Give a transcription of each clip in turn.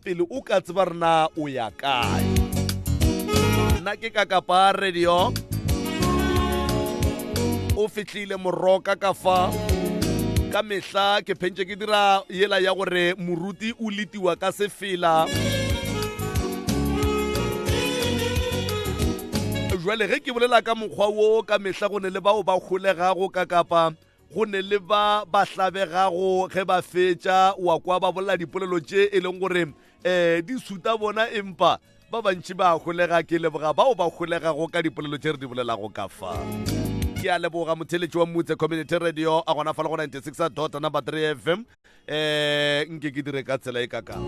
pele o ka tseba rena o ya kae. Nna ke Kakapa Radio, o fitlhile moroka ka fa ka mehla ke phentse ke dira yela ya gore moruti o letiwa ka sefela. Jwale ge ke bolela ka mokgwa wo ka mehla go ne le bao ba kgolegago ka Kapa, go ne le ba hlabegago ge ba fetša wa kwa ba bolela dipolelo tše e leng gore di suta bona, empa ba bantši ba kgolega. Ke leboga bao ba kgolegago ka dipolelo tše re di bolelago ka fa. Ke a leboga motheletši wa Mmutse Community Radio a gona fa le go 96.3 FM. Nke ke dire ka tsela e kakang.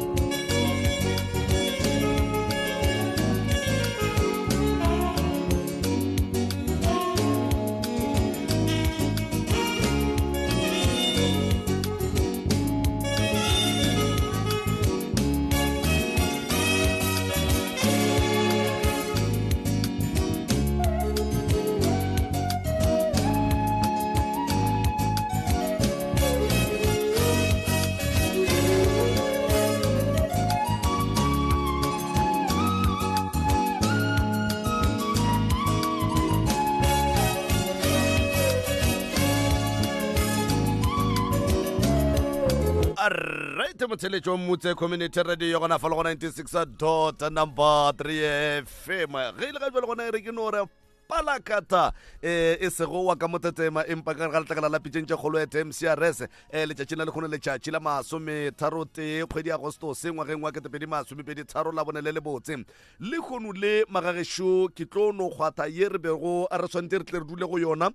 Right, motheletši wa Mmutse Community Radio gona fa le go 96.3 FM. Ge ile ga jwale gona e re ke no re palakata e sego wa ka motetema empa ka ga letla la pitšentše kgolo ya TMCRS letšatši na le kgone letšatši la 31 kgwedi ya Agostose ngwageng wa 2023 la bone le botse le kgono le magagešo ke tlo no kgwatha ye re bego a re swante re tle re dule go yona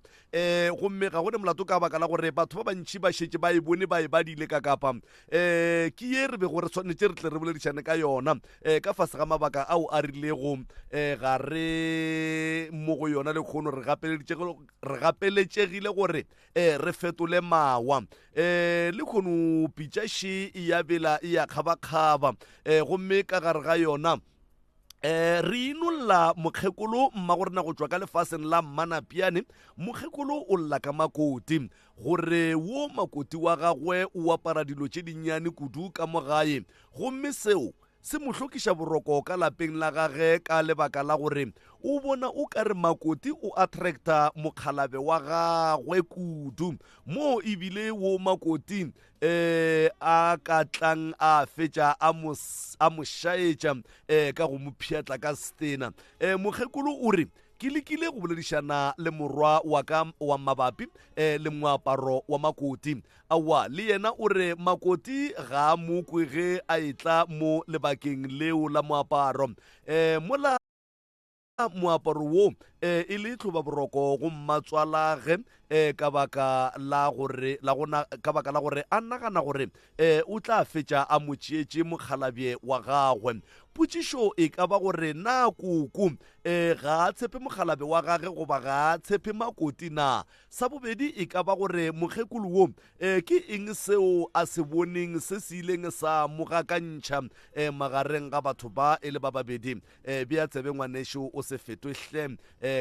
gomme ga gone molato ka baka la gore batho ba bantši ba šetše ba e bone ba e badile ka Kapa. Ke ye re bego re swanetše re tle re boledišane ka yona ka fase ga mabaka ao a rilego ga re mo go yona le kgono re gapeletšegile gore re fetole mawa le kgono pitšaše ya bela ya kgabakgaba gomme ka gare ga yona re inolla mokgekolo mmagorena go tšwa ka lefaseng la Mmanapiane. Mokgekolo o lla ka makoti gore wo makoti wa gagwe o apara dilo tše dinnyane kudu ka mogae, gomme seo se mo hlokiša boroko ka lapeng la gage ka lebaka la gore o bona o ka re makoti o attracta mokhalabe wa gagwe kudu, mo ebile wo makoti a ka tlang a fetša a mo šaetša ka go mo pšhatla ka stena. Mokgekolo o re ke lekile go boledišana le morwa wa ka wa mabapi le moaparo wa makoti. Awa le yena o re makoti ga a mokwe ge a etla mo lebakeng leo la moaparo. Mola moaparo wo e le tloba boroko go mmatswalage ka baka la gore a nagana gore o tla fetša a motšeetše mokgalabje wa gagwe. Potšišo e ka ba gore na koko ga a tshepe mokgalabe wa gage goba ga a tshepe makoti na. Sa bobedi e ka ba gore mokgekolo wo ke eng seo a se boneng se se ileng sa mogakantšha magareng ga batho ba e le ba babedi. Bea tsebe ngwanešo o se fetohle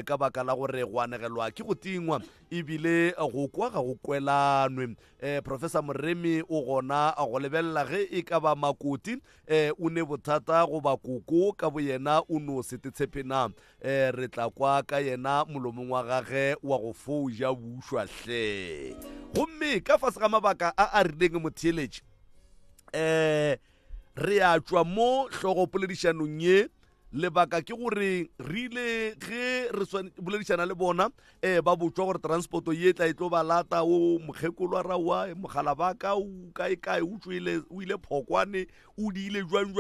ka baka la gore go anegelwa ke go tingwa ebile go kwa ga go kwelanwe. Professor Moremi o gona a go lebelela ge e ka ba makoti o ne bothata goba koko ka bo yena o no se tshepena. Re tla kwa ka yena molomong wa gage wa go fouja bušwa hle. Gomme ka fase ga mabaka a rileng motheletši re a tšwa mo hlogopoledišanong ye. Lebaka ke gore re ile ge re boledišana le bona ba botswa gore transporto ye tla e tlo ba lata o mokgekolo a rawa mogala baka o kae o ile phokwane o di ile jwang.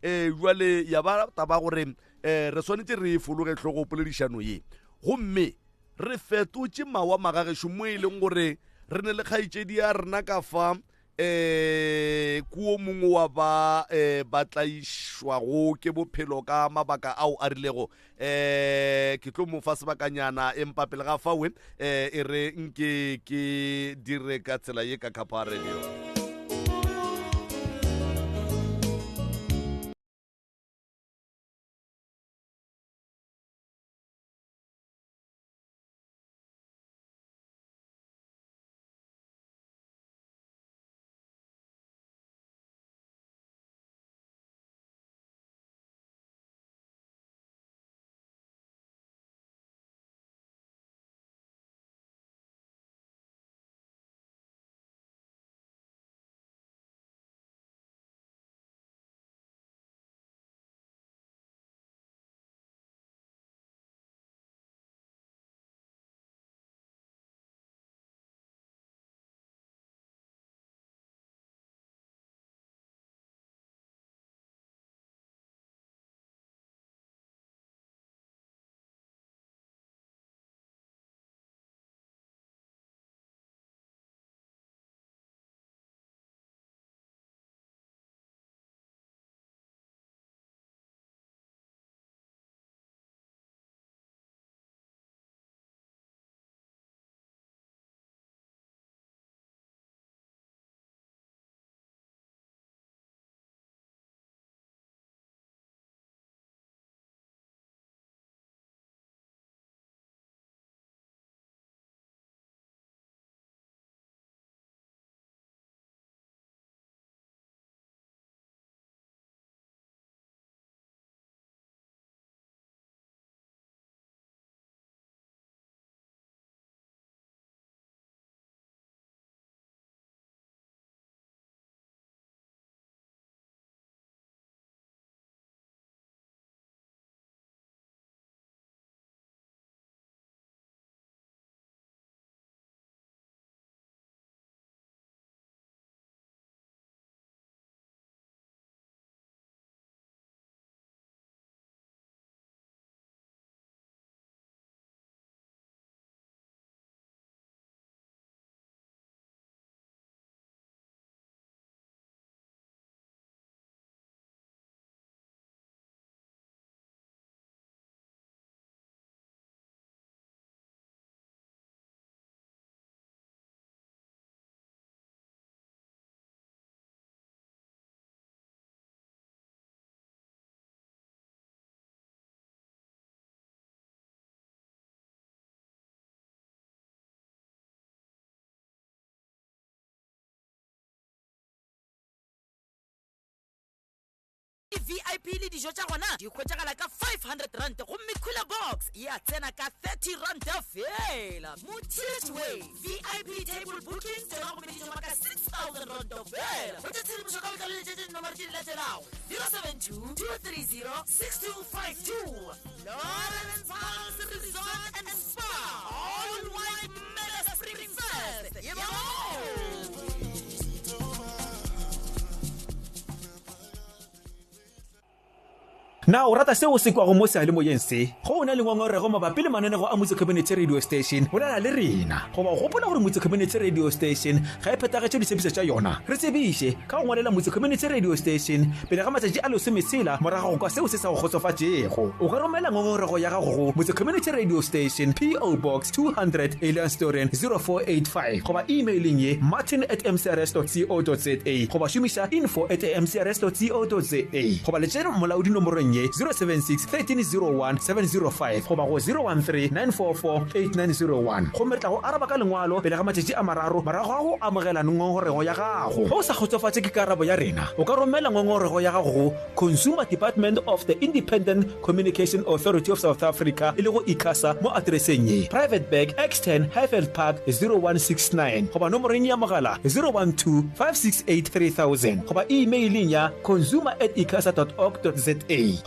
Jwale ya ba taba gore re swanetše re fologe tlhogo poledišano ye, gomme re fetotše mawa magagešo mo e leng gore re ne le kgaetšedi ya rena ka fa kuo mongwe wa ba tlaišwago ke bophelo ka mabaka ao a rilego. Ke tlo mo fa sebakanyana empa pele ga fawe e re nke ke dire ka tsela ye ka Kapa Radio. VIP le dijo tša gona di khwetšagala ka 500 rand gomme cooler box ya tsena ka 30 rand fela. Motilet Way VIP table booking tsena gomme dijo ka 6,000 rand fela. Go tšetšedišo ka botlalo le tšetše nomoro di latelago 072 230 6252. Lawrence House Resort and Spa. All white mega spring fest. Na o rata seo se kwago mo sealemoyeng se go ona le ngongorego mabapi le mananego a Motse Community Radio Station go na le rena go ba gopola gore Motse Community Radio Station ga e phetagetše ditshepetšo tša yona re tsebiše ka go ngwalela Motse Community Radio Station pele ga matšatši a lesomesela morago go kwa seo se sa go kgotsofatšego o ka romela ngongorego ya gago go Motse Community Radio Station PO Box 200 Elandstorren 0485 goba emailing ye martin@mcrs.co.za goba šomiša info@mcrs.co.za goba letšena molaodi nomorong 076 1301 705 goba go 013 944 8901 go metla go araba ka lengwalo pele ga matšatši a mararo morago ga go amogela ngongorego ya gago go sa kgotsofatše ke karabo ya rena o ka romela ngongorego ya gago go Consumer Department of the Independent Communication Authority of South Africa e le go ICASA mo adreseng ye Private Bag X10 Highveld Park 0169 goba nomoreng ya mogala 012 568 3000 goba emailing ya consumer@icasa.org.za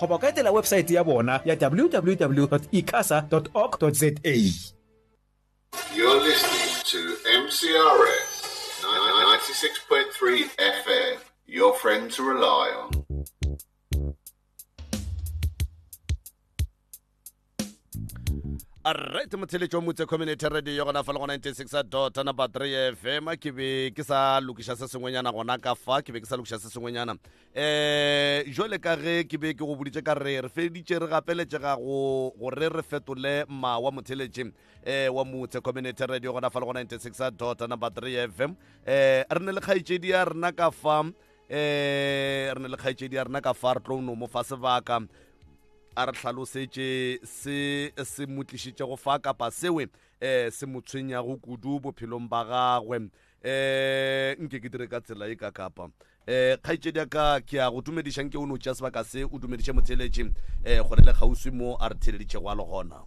goba ka etela website ya bona ya www.icasa.org.za. You're listening to MCRS 96.3 FM, your friend to rely on. Alright, motheletšo wa Motse Community Radio gona fa le go 96.3 FM ke be ke sa lokiša se sengwenyana gona ka fa ke be ke sa lokiša se sengwenyana jole ka ge ke be ke go boditše ka re feditše re gapeletšega gore re fetole ma wa motheletše wa Motse Community Radio gona fa le go 96.3 FM re ne le kgaetšedi ya rena ka fa re tlo no mo fa sebaka a re tlhalosetše se motlišitše go fa kapa sewe se motshwenyago kudu bophelong ba gagwe nke ke dire ka tsela e ka kapa kgaetšedi ya ka ke a go dumedišang ke o no tšea sebaka se o dumediše motheletše gore le kgauswi mo a re theleditše go a le gona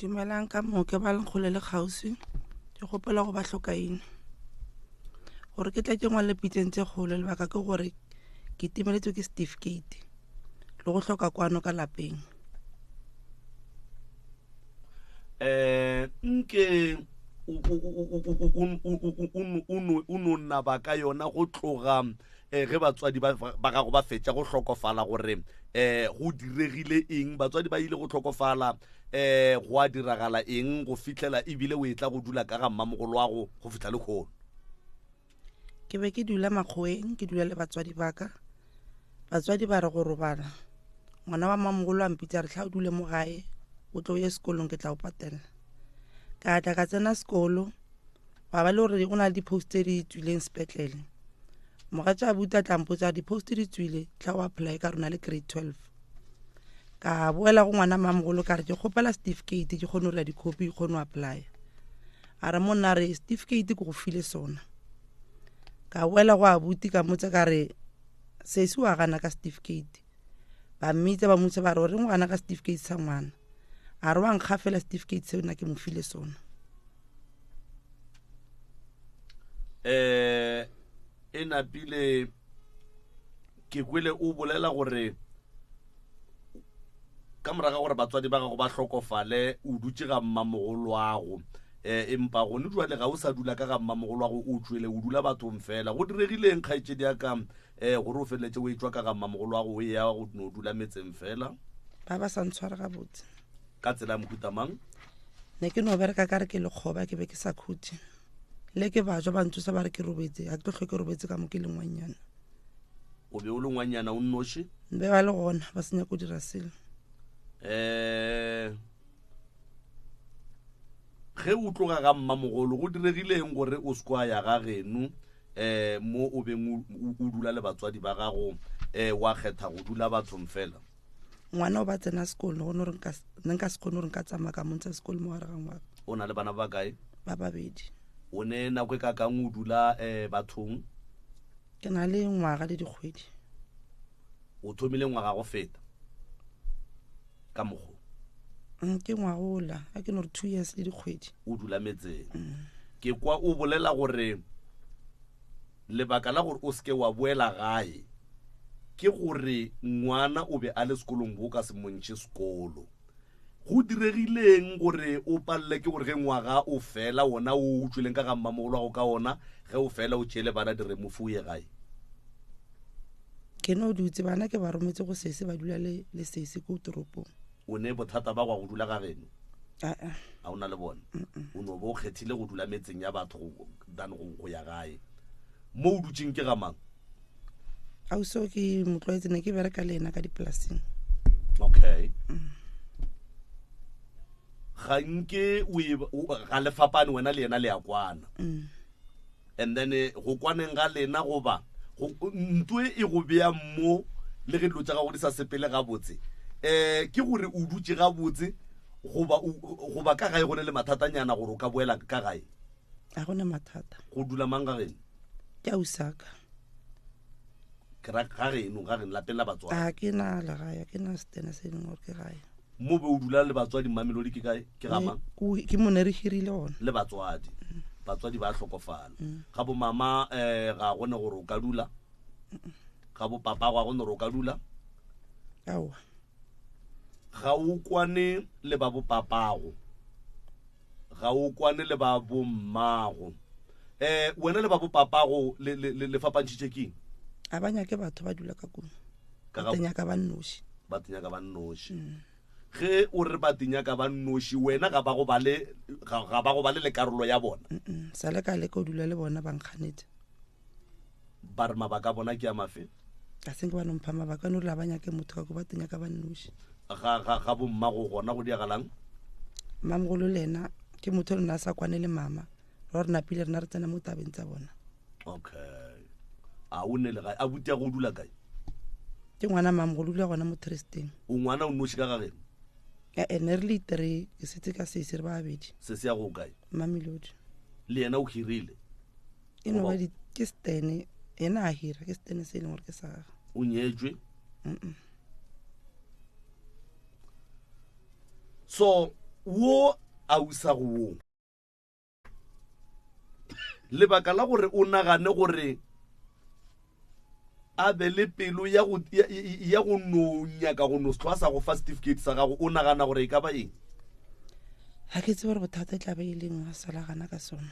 dumelang ka mo ke ba lenkgole le kgauswi ke gopela go ba hlokaine gore ke tla ke ngwale piteng tse kgolo lebaka ke gore ke timeletswe ke certificate le go hloka kwano ka lapeng nke o nonna ba ka yona go tloga ge batswadi ba gago ba fetša go hlokofala gore go diregile eng batswadi ba ile go hlokofala go a diragala eng go fihlela ebile o etla go dula ka ga mmamogolo wa go fihla le kgono ke be ke dula makgoeng ke dula le batswadi ba ka batswadi ba re go robala ngwana wa mmamogolo a mpitsa re tla o dule mo gae o tlo ye sekolong ke tla o patela ka tla ka tsena sekolo ba ba le gore go na le di-post tse di tswileng sepetlele mogatša abuta tlampotsa di-post di tswile tla o apply ka rona le grade 12 ka boela go ngwana mmamogolo ka re ke kgopela certificate ke kgone go dira di-copy ke kgone go apply a re monna re certificate ke go file sona ka boela go abuti ka motse ka re se se wa gana ka certificate ba mmitse ba motse ba re gore ngwana ka certificate sa ngwana a re wa nkga fela certificate seo nna ke mo file sona e napile ke kwele o bolela gore ka moraga gore batswadi ba gago ba hlokofale o dutse ga mmamogolo wago empa gone jwale ga o sa dula ka ga mmamogolo wago o tswele o dula bathong fela go diregileng kgaetšedi ya ka gore o feleletse o etswa ka ga mmamogolo wago o ya go no dula metseng fela ba ba sa ntshwara ga botse ka tsela mohuta mang ne ke no bereka ka re ke lekgoba ke be ke sa khuthi le ke ba ba ntse ba re ke robetse a ke tlo ke robetse ka mo ke lengwanyana o be o le ngwanyana o nnoši be ba le gona ba senya go dira selo ge o tloga ga mmamogolo go diregileng gore o skwa ya ga geno mo o beng o dula le batswadi ba gago wa kgetha go dula bathong fela ngwana o ba tsena sekolo go nka se kgone gore nka tsamaya ka montse sekolo mo gare ga ngwana o na le bana ba kae ba babedi o ne nako e ka kang o dula bathong ke na le ngwaga le dikgwedi o thomile ngwaga go feta ka mogo ke ngwagola a ke no re 2 years le dikgwedi o dula metseng ke kwa o bolela gore lebaka la gore o seke wa boela gae ke gore ngwana o be a le sekolong bo ka se montšhe sekolo go diregileng gore o palle ke gore ge ngwaga o fela ona o utlwileng ka ga mmamogolo go ka ona ge o fela o tšele bana dire mofuye gae ke no dutse bana ke ba rometse go sese ba dula le sese ko toropong o ne bothata ba gwa go dula ga geno a a o na le bona o no bo kgethile go dula metseng ya batho dan go ya gae mo o dutseng ke ga mang a so ke motlwaetse ne ke bereka le ena ka dipolaseng okay ga nke ga lefapane wena le ena le ya kwana and then go kwaneng ga lena goba ntwe e go bea mo le ge dilo tša gago di sa sepele gabotse ke gore o dutse gabotse goba ka gae go ne le mathatanyana gore o ka boela ka gae a gone mathata go dula mang ga geno ke a usaka ga geno lapeng la batswadi a ke na legae ke na stene se ding gore ke gae mo be o dula le batswadi Mamelodi ke kae ke ga mang ke mo ne re hirile ona le batswadi ba hlokofala ga bo mama ga gone gore o ka dula ga bo papa ga gone gore o ka dula aowa ga o kwane le ba bo papago ga o kwane le ba bo mmago wena le ba bo papago le fapantšhitše keng a ba nyake batho ba dula ka kuno ba tenyaka ba nnoši ge o re ba tenyaka ba nnoši wena ga ba go ba le karolo ya bona sa le ka leka o dula le bona bankganetse ba re mabaka bona ke a mafe a senke ba nompha mabaka no re la ba nyake motho ka ko ba tenyaka ba nnoši ga bo mmago gona go diagalang mmamogolo le ena ke motho rena a sa kwane le mama re napile rena re tsena mo tabeng tsa bona okay a o ne le gae a butia go dula kae ke ngwana mmamogolo dula gona mo Tristeng o ngwana o nnoši ka ga geno ene re le itere ke setse ka sese re ba abedi se se ya go kae Mamelodi le yena o hirile e no ba ke stene ena a hira ke stene se leng gore ke sa o nyetswe so wo a usa go lebaka la gore o nagane gore a be le pelo ya go no nyaka go no stlwasa go fa certificate sa gago o nagana gore e ka ba eng ha ke tsebe gore bothata tla ba e leng a salagana ka sona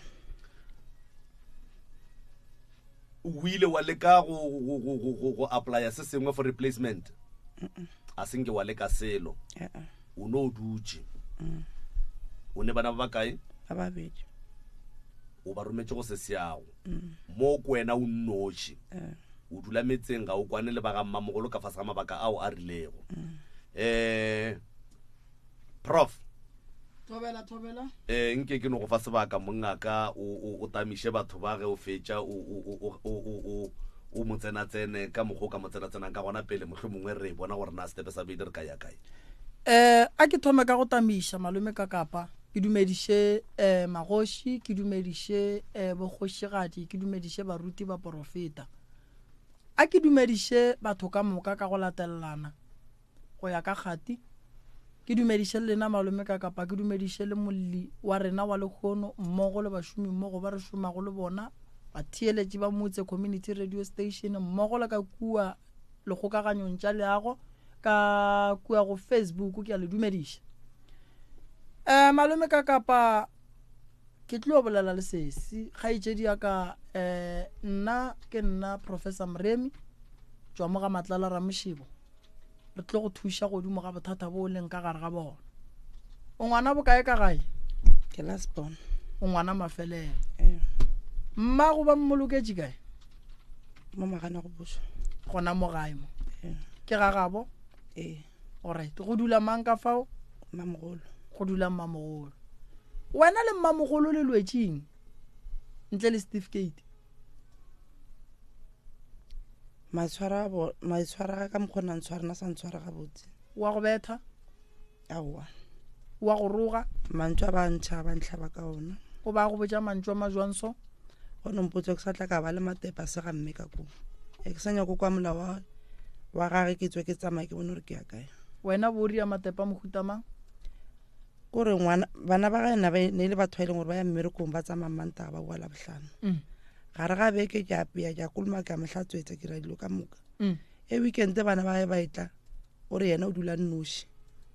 o ile wa leka go apply se sengwe for replacement a senke wa leka selo o no dutse o ne bana ba kae ba babedi o ba rometse go se seago mo kwena o nnoši o dula metseng ga o kwane le ba ga mmamogolo ka fase ga mabaka ao a rilego prof thobela nke ke no go fa sebaka mongaka o tamiše batho ba ge o fetša o motsenatsene ka mokgwa ka motsenatsenang ka gona pele motlho mongwe re bona gore na stepe sa bedi re ka ya kae a ke thome ka go tamiša malome ka kapa ke dumediše magoši ke dumediše bogošigadi ke dumediše baruti ba porofeta a ke dumediše batho ka moka ka go latelelana go ya ka kgati ke dumediše le lena malome ka kapa ke dumediše le molli wa rena wa lekgono mmogo le bašomi mmogo ba re šomago le bona batheeletši ba motse community radio station mmogo le ka kua lekgokaganyong tša leago ka kua go Facebook ke a le dumediša malome ka kapa ke tlo bolela le sesi kgaetšedi ya ka nna ke nna Professor Mremi tšwa mo ga Matlala Ramošibo re tlo go thuša godimo ga bothata bo leng ka gare ga bona o ngwana bokae ka gae ke last born o ngwana mafelelo mma go ba mmoloketše kae mo magana go botsa gona mo gae mo ke ga gabo alright go dula mang ka fao mmamogolo go dula mmamogolo wena le mmamogolo le lwetšeng ntle le certificate maitshwara ka mokgona ntshwara na sa ntshwara ga botse wa go betha aowa wa go roga mantšwa ba ntšha ba ntlhaba ka ona go ba go botša mantšwa majwanso go nompotse ke sa tla ka ba le matepa se ga mme ka ko ke sa nyako kwa molao wa gage ke tswe ke tsamaya ke bone gore ke ya kae wena bo ria matepa mohutamang kore bana ba gaena ne le batho ba e leng gore ba ya mmerekong ba tsamaya mantaga ba boa labotlhano gare ga beke ke apea ke a koloma ka mohlatswetsa ke ra dilo ka moka e weekend bana ba ba etla o re yena o dula nnoši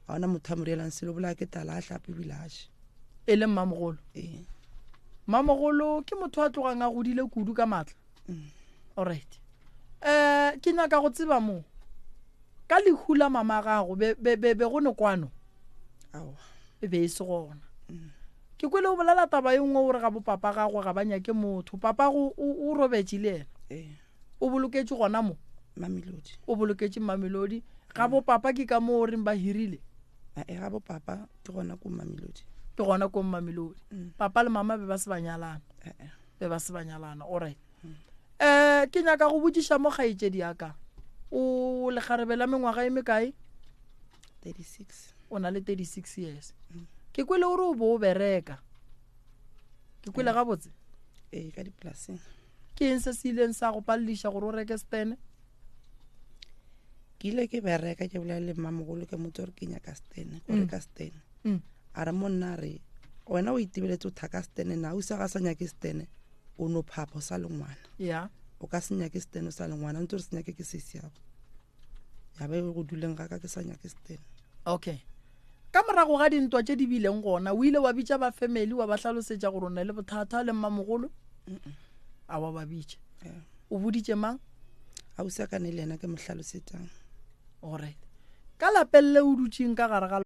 ga ona motho a mo rielang selo bola ke tala a hlape bilaše e le mmamogolo mmamogolo ke motho a tlogang a godile kudu ka maatla alright ke nyaka go tseba mo ka lehula mama gago be go ne kwano e be e se gona ke kwele o bolela taba e nngwe gore ga bo papa gago ga ba nyake motho papa go o robetse le ena o boloketse gona mo Mamelodi o boloketse Mamelodi ga bo papa ke ka mo reng ba hirile ga bo papa ke gona ko Mamelodi ke gona ko Mamelodi papa le mama be ba se banyalana alright ke nyaka go botsiša mo gaetsedi yaka o le kgarebela mengwaga e mekae 36 o na le 36 years ke kwele gore o bo o bereka ke kwele gabotse ka dipolaseng ke eng se se ileng sa go paleliša gore o reke stene ke ile ke bereka ke bolele mmamogolo ke motse gore ke nyaka stene ko reka stene a re monna re wena o itebeletse o thaka stene na o isa ga sa nyake stene o no phapa o sa le ngwana ya o ka se nyake stene o sa le ngwana ntse re se nyake ke sesiago ya be go duleng ga ka ke sa nyake stene okay ka morago ga dintwa tše di bileng gona o ile wa bitša ba family wa ba hlalosetša gore o na le bothata le mmamogolo a wa ba bitša o boditše mang a o sa ka ne le ena ke mo hlalosetšang alright ka lapelle o dutšeng ka gare ga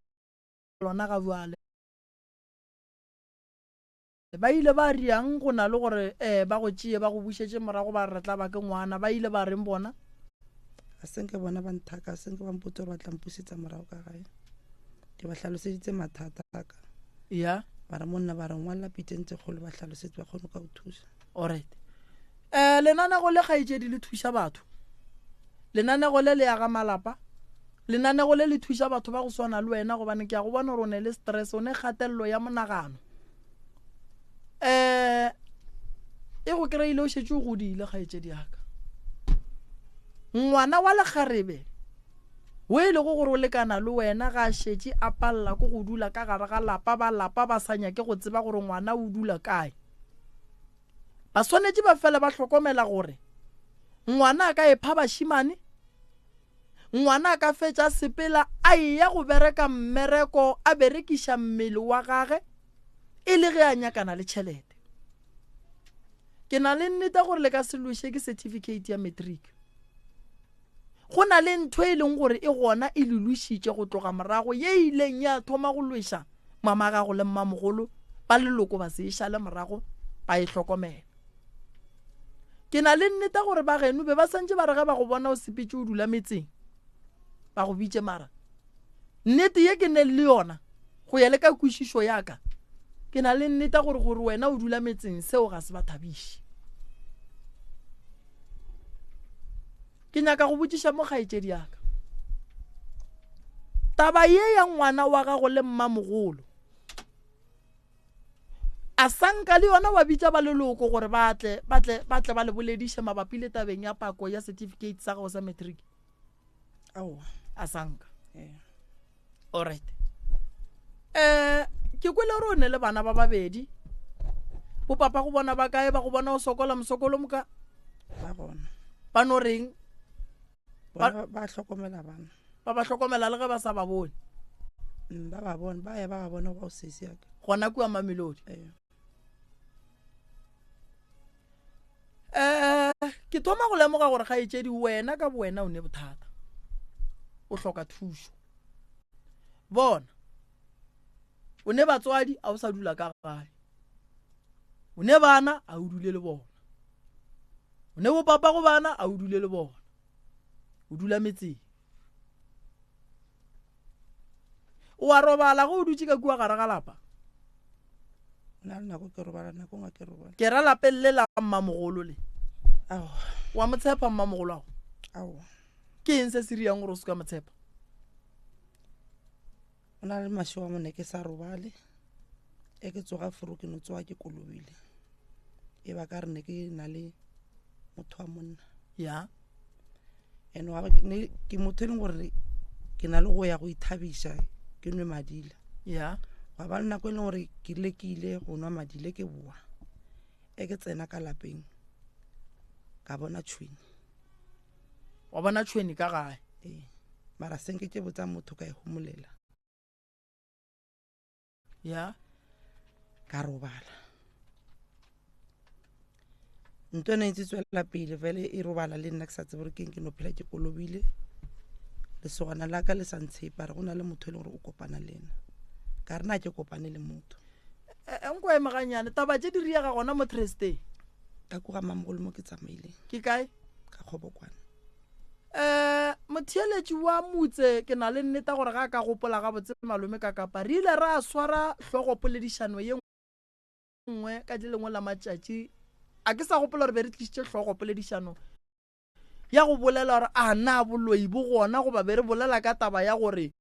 lona ga bjale ba ile ba riang go na le gore ba go tšee ba go bušetše morago ba retla ba ke ngwana ba ile ba reng bona a senke bona ba nthaka a senke ba mpotse gore ba tla mpusetsa morago ka gae ke ba hlaloseditse mathata aka ya ba re monna ba re ngwalela pitentse kgolo ba hlalosetsa ba kgone ka go thusa alright lenanego le gaetšedi le thuša batho lenanego le le ya ga malapa lenanego le le thuša batho ba go swana le wena gobane ke ya go bona gore o ne le stress o ne kgatelelo ya monagano e go kry-ile o šetse o godile gaetšedi yaka ngwana wa lekgarebe o e le go gore o lekana le wena ga a šetse a palela ko go dula ka gare ga lapa ba sa nyake go tseba gore ngwana o dula kae ba swanetše ba fela ba hlokomela gore ngwana a ka epha bašimane ngwana a ka fetša sepela a eya go bereka mmereko a berekiša mmele wa gage e le ge a nyakana le tšhelete ke na le nnete gore le ka se loše ke certificate ya matric go na le ntho e leng gore e gona e lulušitše go tloga morago ye ileng ya thoma go lweša mama gago le mmamogolo ba leloko ba se iša le morago ba e hlokomela ke na le nnete gore ba geno be ba santse ba re ge ba go bona o sepetse o dula metseng ba go bitše mara nnete ye ke ne le yona go ya le ka kwešišo yaka ke na le nnete gore wena o dula metseng seo ga se ba thabiše ke nyaka go botsiša mo gaetšedi yaka taba ye ya ngwana wa gago le mmamogolo a sanka le yona wa bitša ba leloko gore batle ba le bolediše mabapi le tabeng ya pako ya certificate sa gago sa matric a sanka alright ke kwele gore o ne le bana ba babedi bo papa go bona ba kae ba go bona o sokola mosokolo moka ba no reng ba hlokomela bana ba hlokomela le ge ba sa ba bone ba ba bona go sesi yaka gona kua Mamelodi ke thoma go lemoga gore gaetšedi wena ka bowena o ne bothata o hloka thušo bona o ne batswadi a o sa dula ka gae o ne bana a o dule le bona o ne bo papa go bana a o dule le bona o dula metseng o a robala go o dutse ka kua gare ga lapa ke ra lapeng le la mmamogolo le wa motshepa mmamogolo ago ke eng se se riang gore o se ka motshepa o na le mašo wa mone ke sa robale e ke tsoga furu ke no tsoga ke kolobile e ba ka re ne ke na le motho wa monna ya and ke motho e leng gore ke na le go ya go ithabiša ke nwe madila ya wa ba nako e leng gore ke lekile go nwa madile ke boa ke tsena ka lapeng ka bona tšhwene wa bona tšhwene ka gae mara senke ke botsa motho ka e homolela ya ka robala ntho ne ntse tswela pele fele e robala le nna ke sa tsebe gore ke no phela ke kolobile le sogana la ka le sa ntshepa re go na le motho e leng gore o kopana le nna ka re na ke kopane le motho enko e maganyane taba tse di riega gona mo Thursday ka koga mamogolo mo ke tsamaileng ke kae ka kgobokwane motheeletši wa motse ke na le nneta gore ga ka gopola ga botse malome ka kapa re ile ra swara tlhogopoledišano ye nngwe ka di lengwe la matšatši a ke sa gopola gore be re tlišitše tlhogopoledišano ya go bolela gore a na boloi bo gona goba be re bolela ka taba ya gore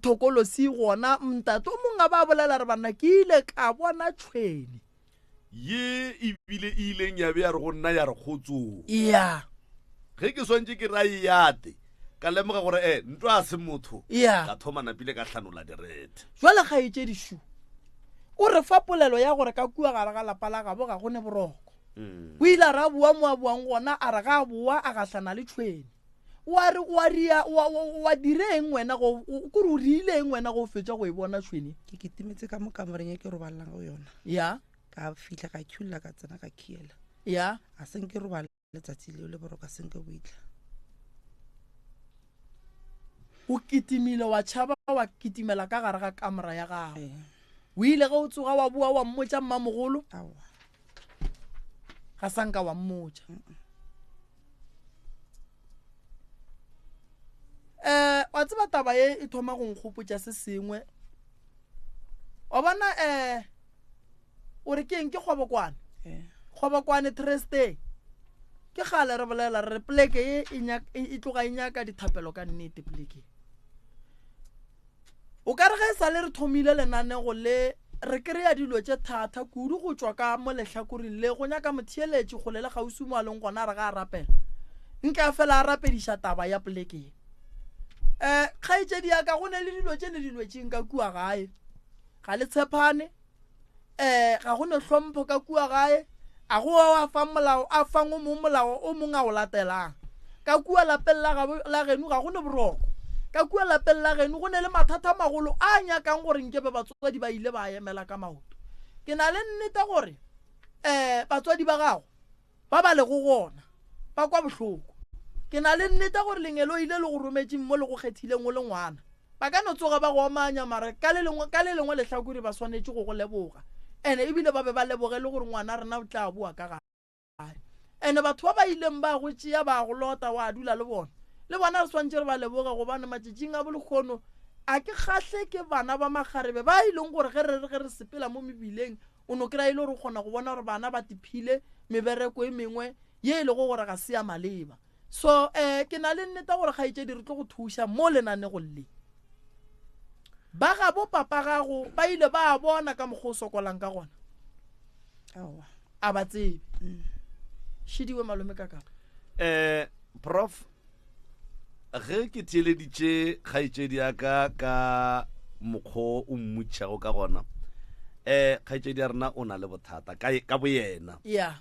thokolosi gona mtate o mongwe ba bolela re bana ke ile ka bona tšhwene ye ebile e ileng ya be ya re go nna ya re kgotsong ya ge ke swantse ke ra yate ka lemoga gore ntlo a se motho ya ka thoma napile ka tlhanola direte jwale ga e tše dišu o re fa polelo ya gore ka kua gare ga lapa la gabo ga gone boroko o ile ra bua mo a buang gona a re ga boa a gahlana le tšhwene wa direng wena kore o riileng wena go fetša go e bona tšhwene ke kitimetse ka mo kamoreng e ke robalelang go yona ya ka fitlha ka khula ka tsena ka khiela ya a senke robala letsatsi leo le boroka senke boitla o kitimile wa tšhaba wa kitimela ka gare ga kamera ya gago o ile ge o tsoga wa bua wa mmotša mmamogolo awa ga sanka wa mmotša wa tseba taba ye e thoma go nkgopotša se sengwe wa bona o re ke eng ke kgobokwane Thursday ke gale re bolela re pleke ye e tloga e nyaka dithapelo ka nnete pleke o ka re ge e sa le re thomile lenanego le re kry-a dilo tše thata kudu go tšwa ka mo lehlakoring le go nyaka motheeletši go le gausi mo a leng gona re ga a rapela nka fela a rapediša taba ya pleke kgaetšedi ya ka go ne le dilo tše le dilwetšeng ka kua gae ga le tshepane ga go ne hlompho ka kua gae a go a fa molao a fang o mongwe molao o mongwe a o latelang ka kua lapeng la geno ga go ne boroko ka kua lapeng la geno go ne le mathata magolo a nyakang gore nkebe batswadi ba ile ba emela ka maoto ke na le nnete gore batswadi ba gago ba le go gona ba kwa bohloko ke na le nnete gore lengelo ile le go rometšeng mo le go kgethileng o le ngwana ba ka no tsoga ba go omanya mara ka le lengwe lehlakore ba swanetše go go leboga ene ebile ba be ba leboge le gore ngwana rena o tla bua ka gae ene batho ba ba ileng ba go tšea ba go lota wa dula le bona re swantše re ba leboga gobane matšatšing a bolekgono a ke kgahle ke bana ba magarebe ba ileng gore ge re sepela mo mebileng o no kry-a ile gore o kgona go bona gore bana ba tiphile mebereko e mengwe ye e le go gore ga se ya maleba so ke na le nneta gore kgaetšedi re tlo go thuša mo lenanegong le ba ga bo papa gago ba ile ba bona ka mokgwa o sokolang ka gona a ba tsebe šidiwe malome ka prof ge ke theeleditše kgaetšedi ya ka mokgwa o mmutšhago ka gona kgaetšedi ya rena o na le bothata ka boyena ya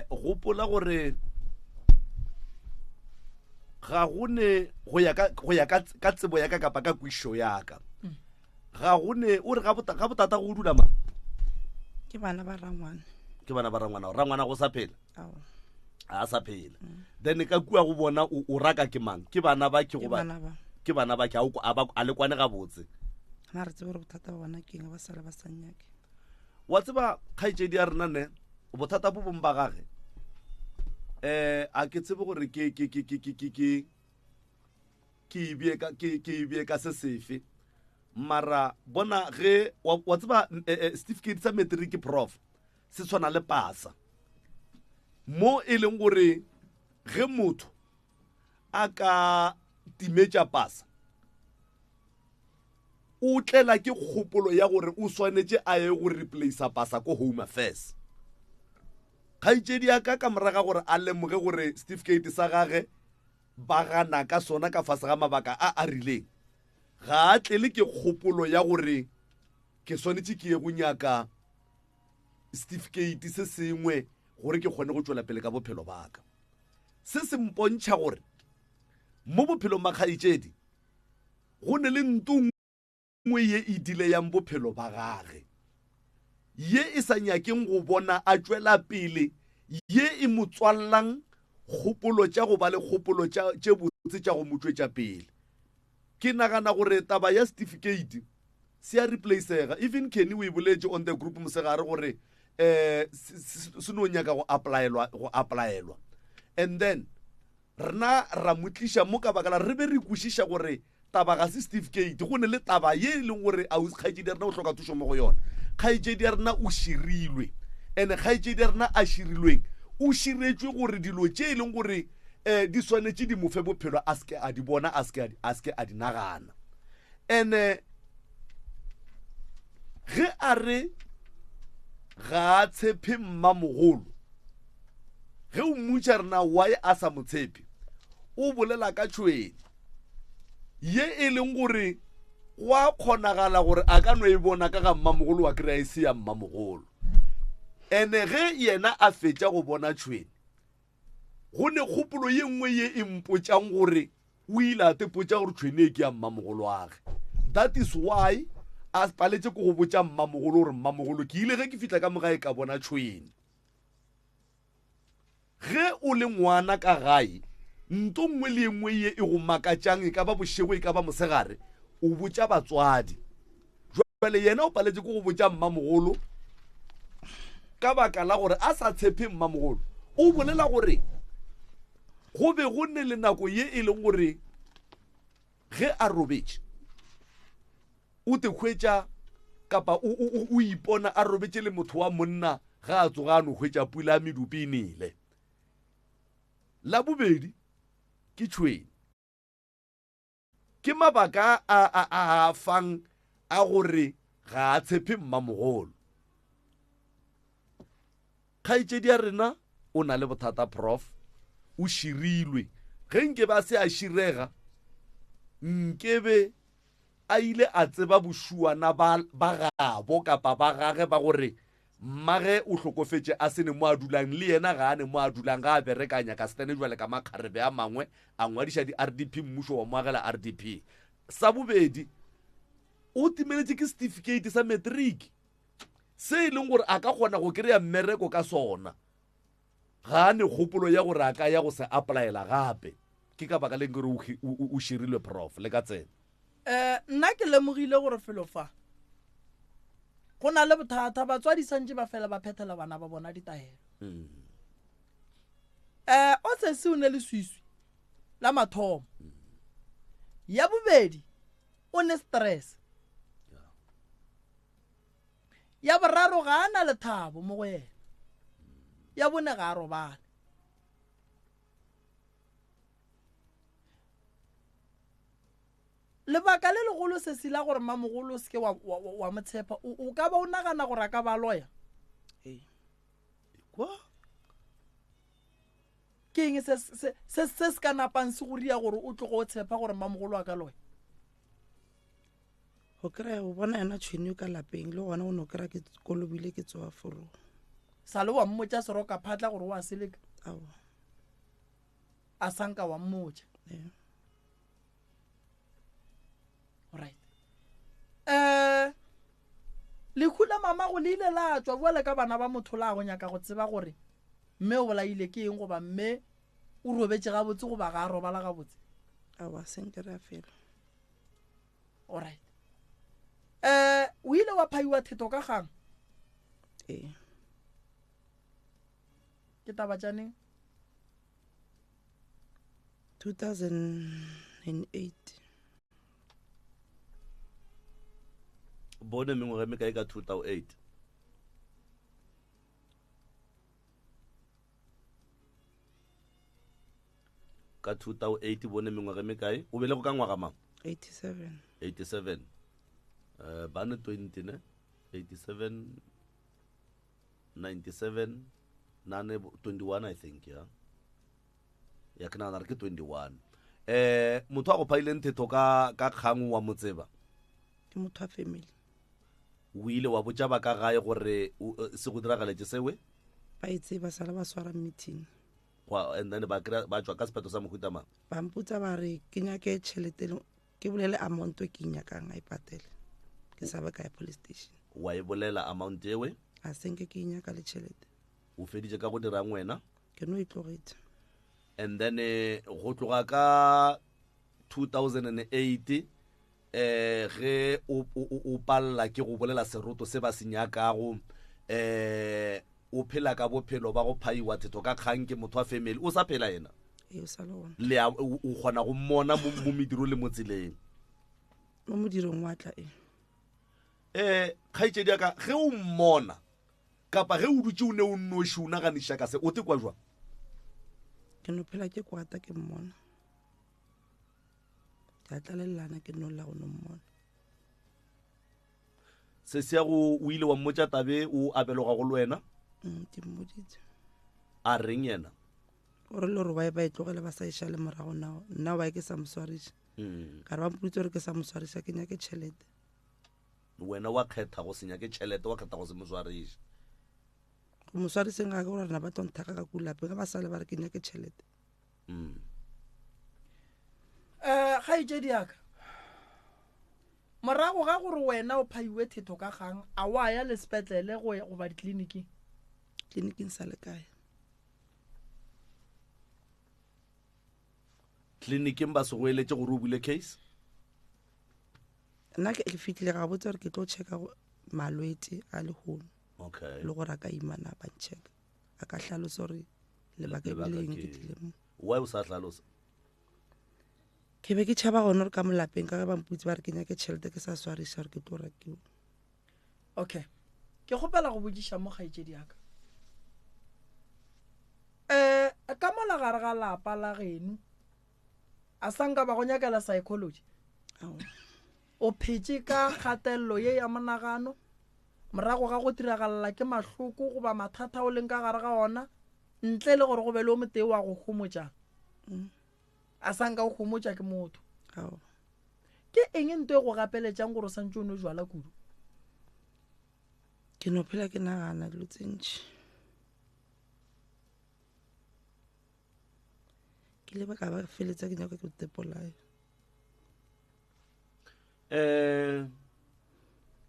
gopola gore ga gone go ya ka tsebo ya ka kapa ka kwišo ya ka ga gone o re ga botata go dula ma ke bana ba rangwana rangwana go sa phela a sa phela then ka kua go bona o raka ke mang ke bana ba ke ke bana ba ke a le kwane ga botse na re tsebe gore bothata ba bona ke eng ba sala ba sanyake wa tseba kgaetšedi ya rena ne bothata bo bong ba gage a ke tsebe gore ke ibie ka se sefe mara bona ge wa tseba certificate sa matric prof se tshwana le pasa mo e leng gore ge motho a ka timetša pasa o tlela ke kgopolo ya gore o swanetše a ye go replace pasa ko home affairs kgaitsedi ya ka moraga gore a lemoge gore certificate sa gage ba gana ka sona ka fase ga mabaka a rileng, ga a tlele ke kgopolo ya gore ke swanetse ke ye go nyaka certificate se sengwe gore ke kgone go tswela pele ka bophelo baka. Se se mpontšha gore mo bophelong ba kgaitsedi go ne le ntungwe ye e dile yang bophelo ba gage, ye e sa nyakeng go bona a tswela pele, ye e mo tswallang kgopolo tša go ba le kgopolo tše botse tša go motswetša pele. Ke nagana gore taba ya certificate se a replacega. Even Kenny o e boletse on the group mosegare gore se no nyaka go applyelwa, and then rena ra motliša mo ka baka la re be re kwešiša gore taba ga se certificate, go ne le taba ye e leng gore kgaitsedi ya rena o hloka thušo mo go yona. Kgaitsedi ya rena o širilwe, and kgaitsedi ya rena a širilweng o širetswe gore dilo tše e leng gore di swanetše di mofe bophelo a ske a di bona, a ske a di nagana. And ge a re ga a tshepe mmamogolo, ge o mmutša rena why a sa mo tshepe, o bolela ka tšhwene ye e leng gore go a kgonagala gore a ka no e bona ka ga mmamogolo wa kry-a e se ya mmamogolo. Ene ge yena a fetša go bona tšhwene, go ne kgopolo ye nngwe ye e mpotšang gore o ile a tepotša gore tšhwene e ke ya mmamogolo wage. That is why a paletše ko go botša mmamogolo gore mmamogolo ke ile ge ke fihla ka mogae ka bona tšhwene. Ge o le ngwana ka gae, nto nngwe le nngwe ye e go makatšang, e ka ba bošego, e ka ba mosegare, o botša batswadi. Jwale yena o paletše ko go botša mmamogolo ka baka la gore a sa tshepe mmamogolo. O bolela gore go be go ne le nako ye e leng gore ge a robetše o te hwetša kapa o ipona a robetše le motho wa monna ga a tsoga a no hwetša pula medupi e nele. La bobedi ke tšhwene, ke mabaka a fang a gore ga a tshepe mmamogolo. Kgaitsedi ya rena o na le bothata prof, o širilwe. Ge nke ba se a širega, nkebe a ile a tseba bošuana ba gabo kapa ba gage ba gore mmage o hlokofetše a se ne mo a dulang, le yena ga a ne mo a dulang, ga a berekanya ka stene jwale ka makgarebe a mangwe a ngwadiša di-RDP, mmušo wa moagela RDP. Sa bobedi, o timeletše ke certificate sa matric se e leng gore a ka kgona go kry-a mmereko ka sona, ga a ne kgopolo ya gore a ka ya go se applyela gape. Ke ka baka leng gore o širilwe prof le ka tsena. Nna ke lemogile gore felo fa go na le bothata, batswadi santse ba fela ba phethela bana ba bona ditaelo. O se o ne le swiswi la mathomo, ya bobedi o ne stress, ya boraro ga ana le thabo mo go yena, ya bone ga a robale. Lebaka le legolo se se la gore mmamogolo se ke wa motshepa, o ka ba o nagana gore a ka ba loya? Ke eng se ka napang se go ria gore o tlo go tshepa gore mmamogolo a ka loya? Go kry-a o bona yena tšhwene ka lapeng, le gona o no kry-a ke kolobile ke tsoa forong. Sa le wa mmotša seroka phatla gore o a seleka? Aowa. A sanka wa mmotša? Alright. Lekhu la mama go le ile la tswa boele ka bana ba motho la go nyaka go tseba gore mme o bolaile ke eng goba mme o robetse gabotse goba ga a robala gabotse? Aowa, senkere a fela. Alright. O ile wa phaiwa theto ka gang? Ke taba tšaneng? 2008. Bone mengwaga me kae ka 2008? Ka 2008 bone mengwaga me kae? O bele go ka ngwaga mang? 87. Bane 20 ne? 87, 97, nane 21 I think ya ke nagana re ke 21 motho a go phaileng thetho ka kgang wa motseba ke motho a family o ile wa botsa ba ka gae gore se go diragaletse sewe ba etse ba sala ba swara meeting and then ba tswa ka sephetho sa mohuta mang ba mputsa ba re ke nyake tšhelete ke bolele amount e ke nyakang a ipatele ke sa ba ka ya police station wa e bolela amount ewe a senke ke nyaka le tšhelete o feditse ka go dirang wena ke no itlogetse and then go tloga ka 2008 ge o palla ke go bolela seroto se ba se nyakago o phela ka bophelo ba go phaiwa thetho ka kgang ke motho wa family o sa phela yena e o sa le gona le o kgona go mmona mo mediro le mo tseleng mo modirong wa tla kgaitsedi ya ka ge o mmona kapa ge o dutse o ne o nnoši o naganiša ka se o te kwa jwang ke no phela ke kwata ke mmona ke atlalelana ke nolla go no mmona se se ya go o ile wa mmotsa tabe o abeloga go le wena ke mmoditse a reng yena o re le gore ba e tlogele ba sa iša le morago nao nna ba ke sa moswariša ka re ba mpoditse gore ke sa moswariša ke nyake tšhelete wena wa kgetha go senya ke tšhelete wa kgetha go se moswariša go moswariseng ga ke gore rena ba tonthaka ka kulapeng ga ba sale ba re ke nyake tšhelete ga itsedi yaka morago ga gore wena o phaiwe thetho ka kgang a wa ya le sepetlele go ba ditleliniking tleliniking sa le kae tleliniking ba se go eletse gore o bule case nna ke fitlhile ga botse gore ke tlo checka malwetse a lehono okay le gore a ka imana ba nchecka a ka hlalosa gore lebaka bileng ke tlile mo why o sa hlalosa ke be ke tšhaba gone gore ka molapeng ka ge ba mputse ba re ke nyake tšhelete ke sa swariša gore ke tlo rakiwa okay ke kgopela go botsiša mo kgaitsedi yaka ka mola gare ga lapa la geno a sanka ba go nyakela psychology o phetse ka kgatelelo ye ya monagano morago ga go diragalela ke mahloko goba mathata o leng ka gare ga ona ntle le gore go be le o motee wa go humotsa a sanka o humotsa ke motho ke eng ntho e go gapeletšang gore o santse o ne o jwala kudu ke no phela ke nagana dilo tse ntšhi ke leba ka ba feletsa ke nyaka ke tepolayo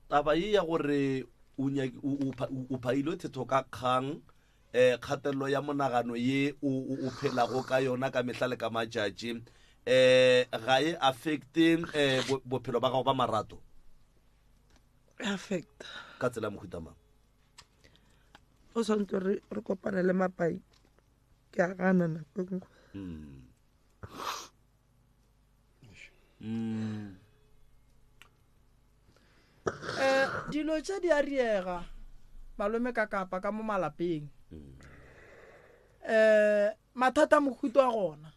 taba ye ya gore o phailwe thetho ka kgang kgatelelo ya monagano ye o phelago ka yona ka mehla le ka matšatši ga e affecting bophelo ba gago ba marato affect ka tsela mohutamang o swantse re kopane le mapai ke a gana nako ngwe dilo tše di a riega malome ka kapa ka mo malapeng mathata mohuto a gona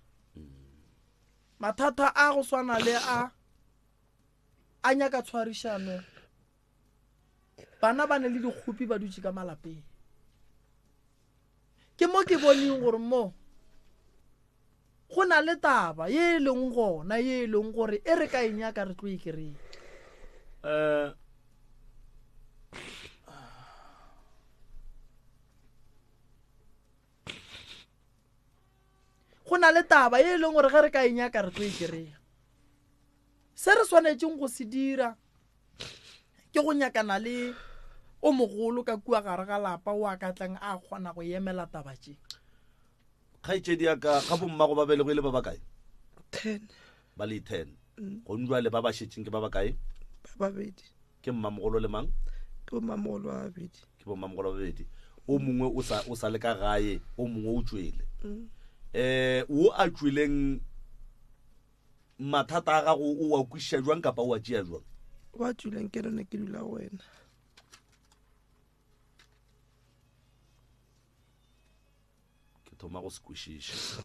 mathata a go swana le a nyaka tshwarišano bana ba ne le dikgopi ba dutse ka malapeng ke mo ke boneng gore mo go na le taba ye e leng gona ye e leng gore e re ka e nyaka re tlo e kry-e go na le taba ye e leng gore ge re ka e nyaka re tlo e kry-a se re swanetseng go se dira ke go nyakana le o mogolo ka kua gare ga lapa o a katlang a kgona go emela taba tše kgaitsedi ya ka ga bommago ba belegwe le ba bakae 10 ba le 10 go ndwa le ba ba šetšeng ke ba bakae ba babedi ke mmamogolo le mang ke mamogolo a babedi ke bommamogolo ba babedi o mongwe o sa le ka gae o mongwe o tšwele o a tšweleng mathata a gago o a kwiša jwang kapa o a tšea jwang wa tšweleng ke rene ke dula wena ke thoma go se kwešiša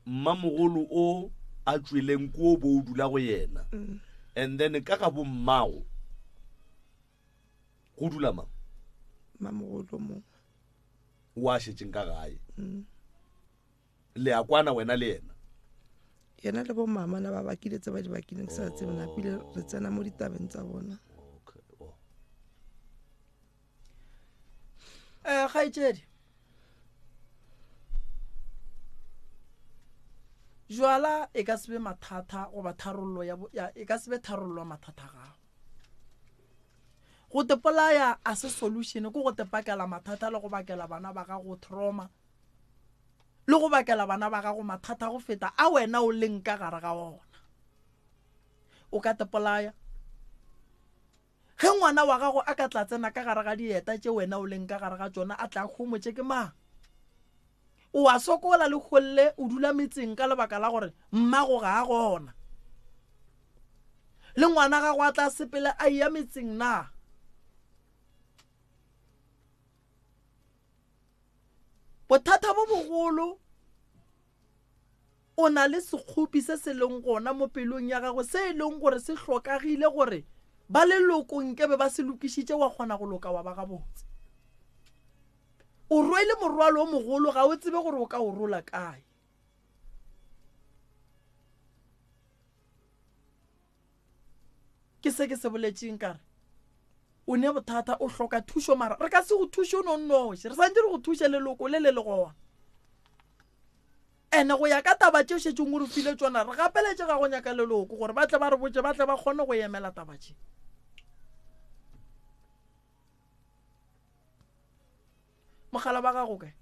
mmamogolo o a tšweleng ko bo o dula go yena and then ka ga bommago go dula mang mamogolo mo o a šetšeng ka gae le a kwana wena le yena yena le bo mamana ba bakile tse ba di bakileng ke sa tsebona pele re tsena mo ditabeng tsa bona. Kgaitsedi jwala e ka sebe mathata goba tharollo e ka sebe tharollo ya mathata gago. Go te polaya a se solution go te pakela mathata le go bakela bana ba ga go trauma le go bakela bana ba ga go mathata go feta a wena o leng ka gare ga ona. O ka te polaya ge ngwana wa gago a ka tla tsena ka gare ga dieta tše wena o leng ka gare ga tsona a tla khomotse ke mang. O a sokola le kgolle o dula metseng ka lebaka la gore mmago ga a gona le ngwana gago a tla sepele a ya metseng na. Bothata bo bogolo o na le sekgopi se se leng gona mo pelong ya gago se leng gore se hlokagile gore ba lelokong ke be ba se lokišitše wa kgona go loka wa ba gabotse. O rwele morwalo o mogolo ga o tsebe gore o ka o rola kae. Ke se boletšeng kare o ne bothata o hloka thušo mara re ka se go thuše o nonnoše re santse re go thuše leloko le le gona ene go ya ka taba tšeo šetšeng o re file tsona re gapeletše ga go nyaka leloko gore ba tle ba re botse ba tle ba kgone go emela taba tše. Mogala ba gago kae?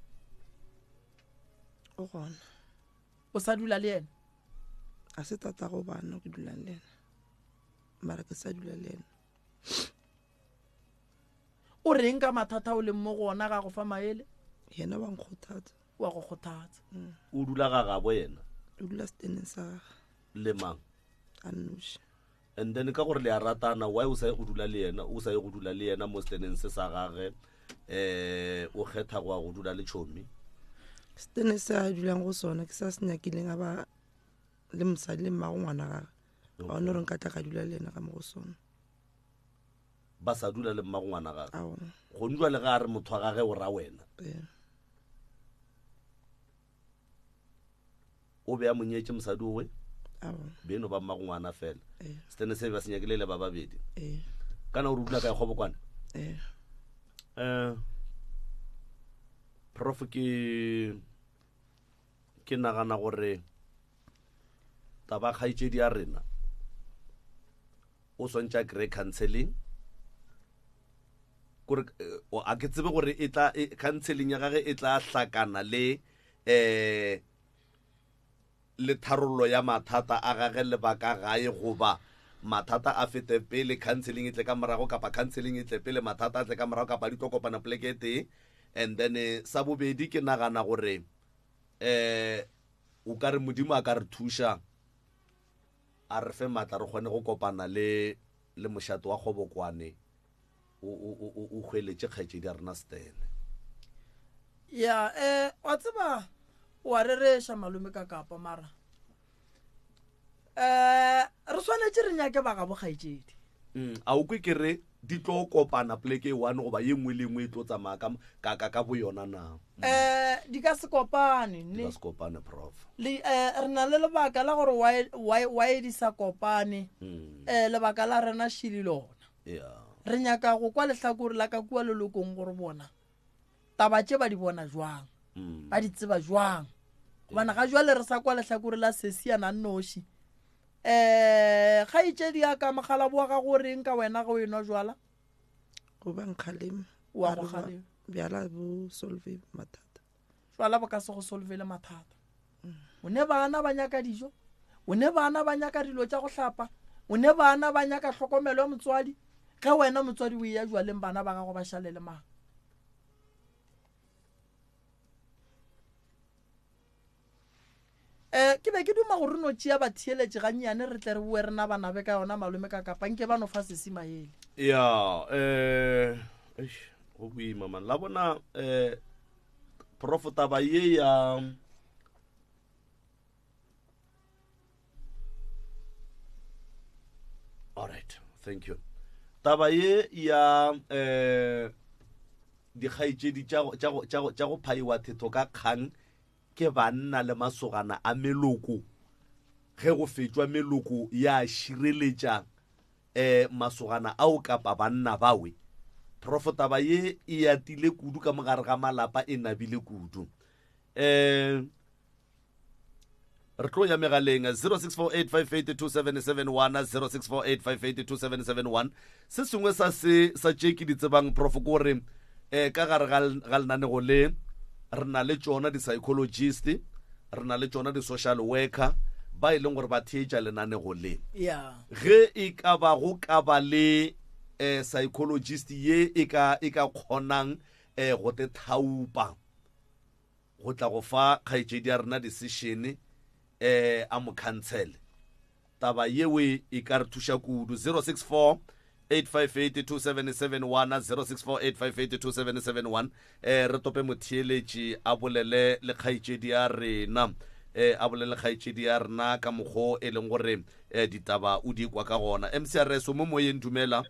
O gona. O sa dula le ena? A se tata go bana ke dulang le ena mara ke sa dula le ena. O reng ka mathata o leng mo gona ga go fa maele? Yena wa nkgothatsa. Wa go kgothatsa. o dula ga gabo yena O dula steneng sa le mang a Nnoši. and then ka gore le a ratana why o sa ye go dula le yena o sa ye go dula le yena mo steneng se sa gage o kgetha go dula le tšhomi? Stene se a dulang go sona ke sa se nyakileng a ba le mosadi le mmago ngwana gage ga one re nka tla ka dula le ena ka mo go sona. Ba sa dula le mmago ngwana gage Ao. go ndwa le ga a re motho wa gage o ra wena o be a monyetse mosadi owe Ao. beno ba mmago ngwana fela stene se ba se nyakile le ba babedi Eh. kana o re dula ka e kgobokwane Eh. prof ke nagana gore taba kgaitsedi ya rena o swantša kry counseling kore a ke tsebe gore counseling ya gage e tla hlakana le tharollo ya mathata a gage lebaka gae goba mathata a fete pele counseling e tle ka morago kapa counseling e tle pele mathata a tle ka morago kapa di tlo kopana poleke e tee. And then sa bobedi ke nagana gore o ka re modimo a ka re thuša a re fe maatla re kgone go kopana le mošato wa kgobokwane o hweletše kgaetšedi ya rena Stene. Ya wa tseba wa rereša malome ka kapa mara re swanetše re nyake ba ga bokgaetšedi. A o kwe ke re di tlo kopana poleke e one goba ye nngwe le nngwe e tlo tsamaya ka bo yona na? Di ka se kopane Di ka se kopane prof. re na le lebaka la gore why di sa kopane lebaka la rena šili lona re nyaka go kwa lehlakore la ka kua lelokong gore bona taba tše ba di bona jwang ba di tseba jwang gobana ga jwale re sa kwa lehlakore la Sesiana Nnoši. Ga itšedi ya ka mogala boa ga go reng ka wena go enwa jwala go ba nkgaleme wa go kgalema bjala bo solve mathata jwala bo ka se go solvele mathata. O ne bana ba nyaka dijo, o ne bana ba nyaka dilo tša go hlapa, o ne bana ba nyaka tlhokomelo ya motswadi ge wena motswadi o ya jwaleng bana ba gago ba šalele mang? Ke be ke duma gore no tšea batheeletše gannyane re tle re bue rena bana be ka yona malome ka kapa nke ba no fa sesimaele. Ya go boima man la bona prof taba ye ya all right, thank you. Taba ye ya dikgaitsedi tša go phaiwa thetho ka kgang ke banna le masogana a meloko ge go fetšwa meloko ya šireletša masogana ao kapa banna bawe profitaba ye e atile kudu ka mogare ga malapa e nabile kudu re tlo ya megaleng 0648582771 0648582771 se sengwe sa tšeki di tsebang prof kore ka gare ga lenanego le re na le tšona di-psychologist re na le tšona di-social worker ba e leng gore ba theetša lenanego le ge e ka ba go ka ba le psychologist ye e ka kgonang go te thaupa go tla go fa kgaetšedi ya rena decision a mo cancel taba yewe e ka re thuša kudu 064 8582771 064 re tope motheeletši a bolele le kgaetšedi ya rena a bolele kgaetšedi ya rena ka mokgwa e leng gore ditaba o di kwa ka gona MCRS mo moyeng dumela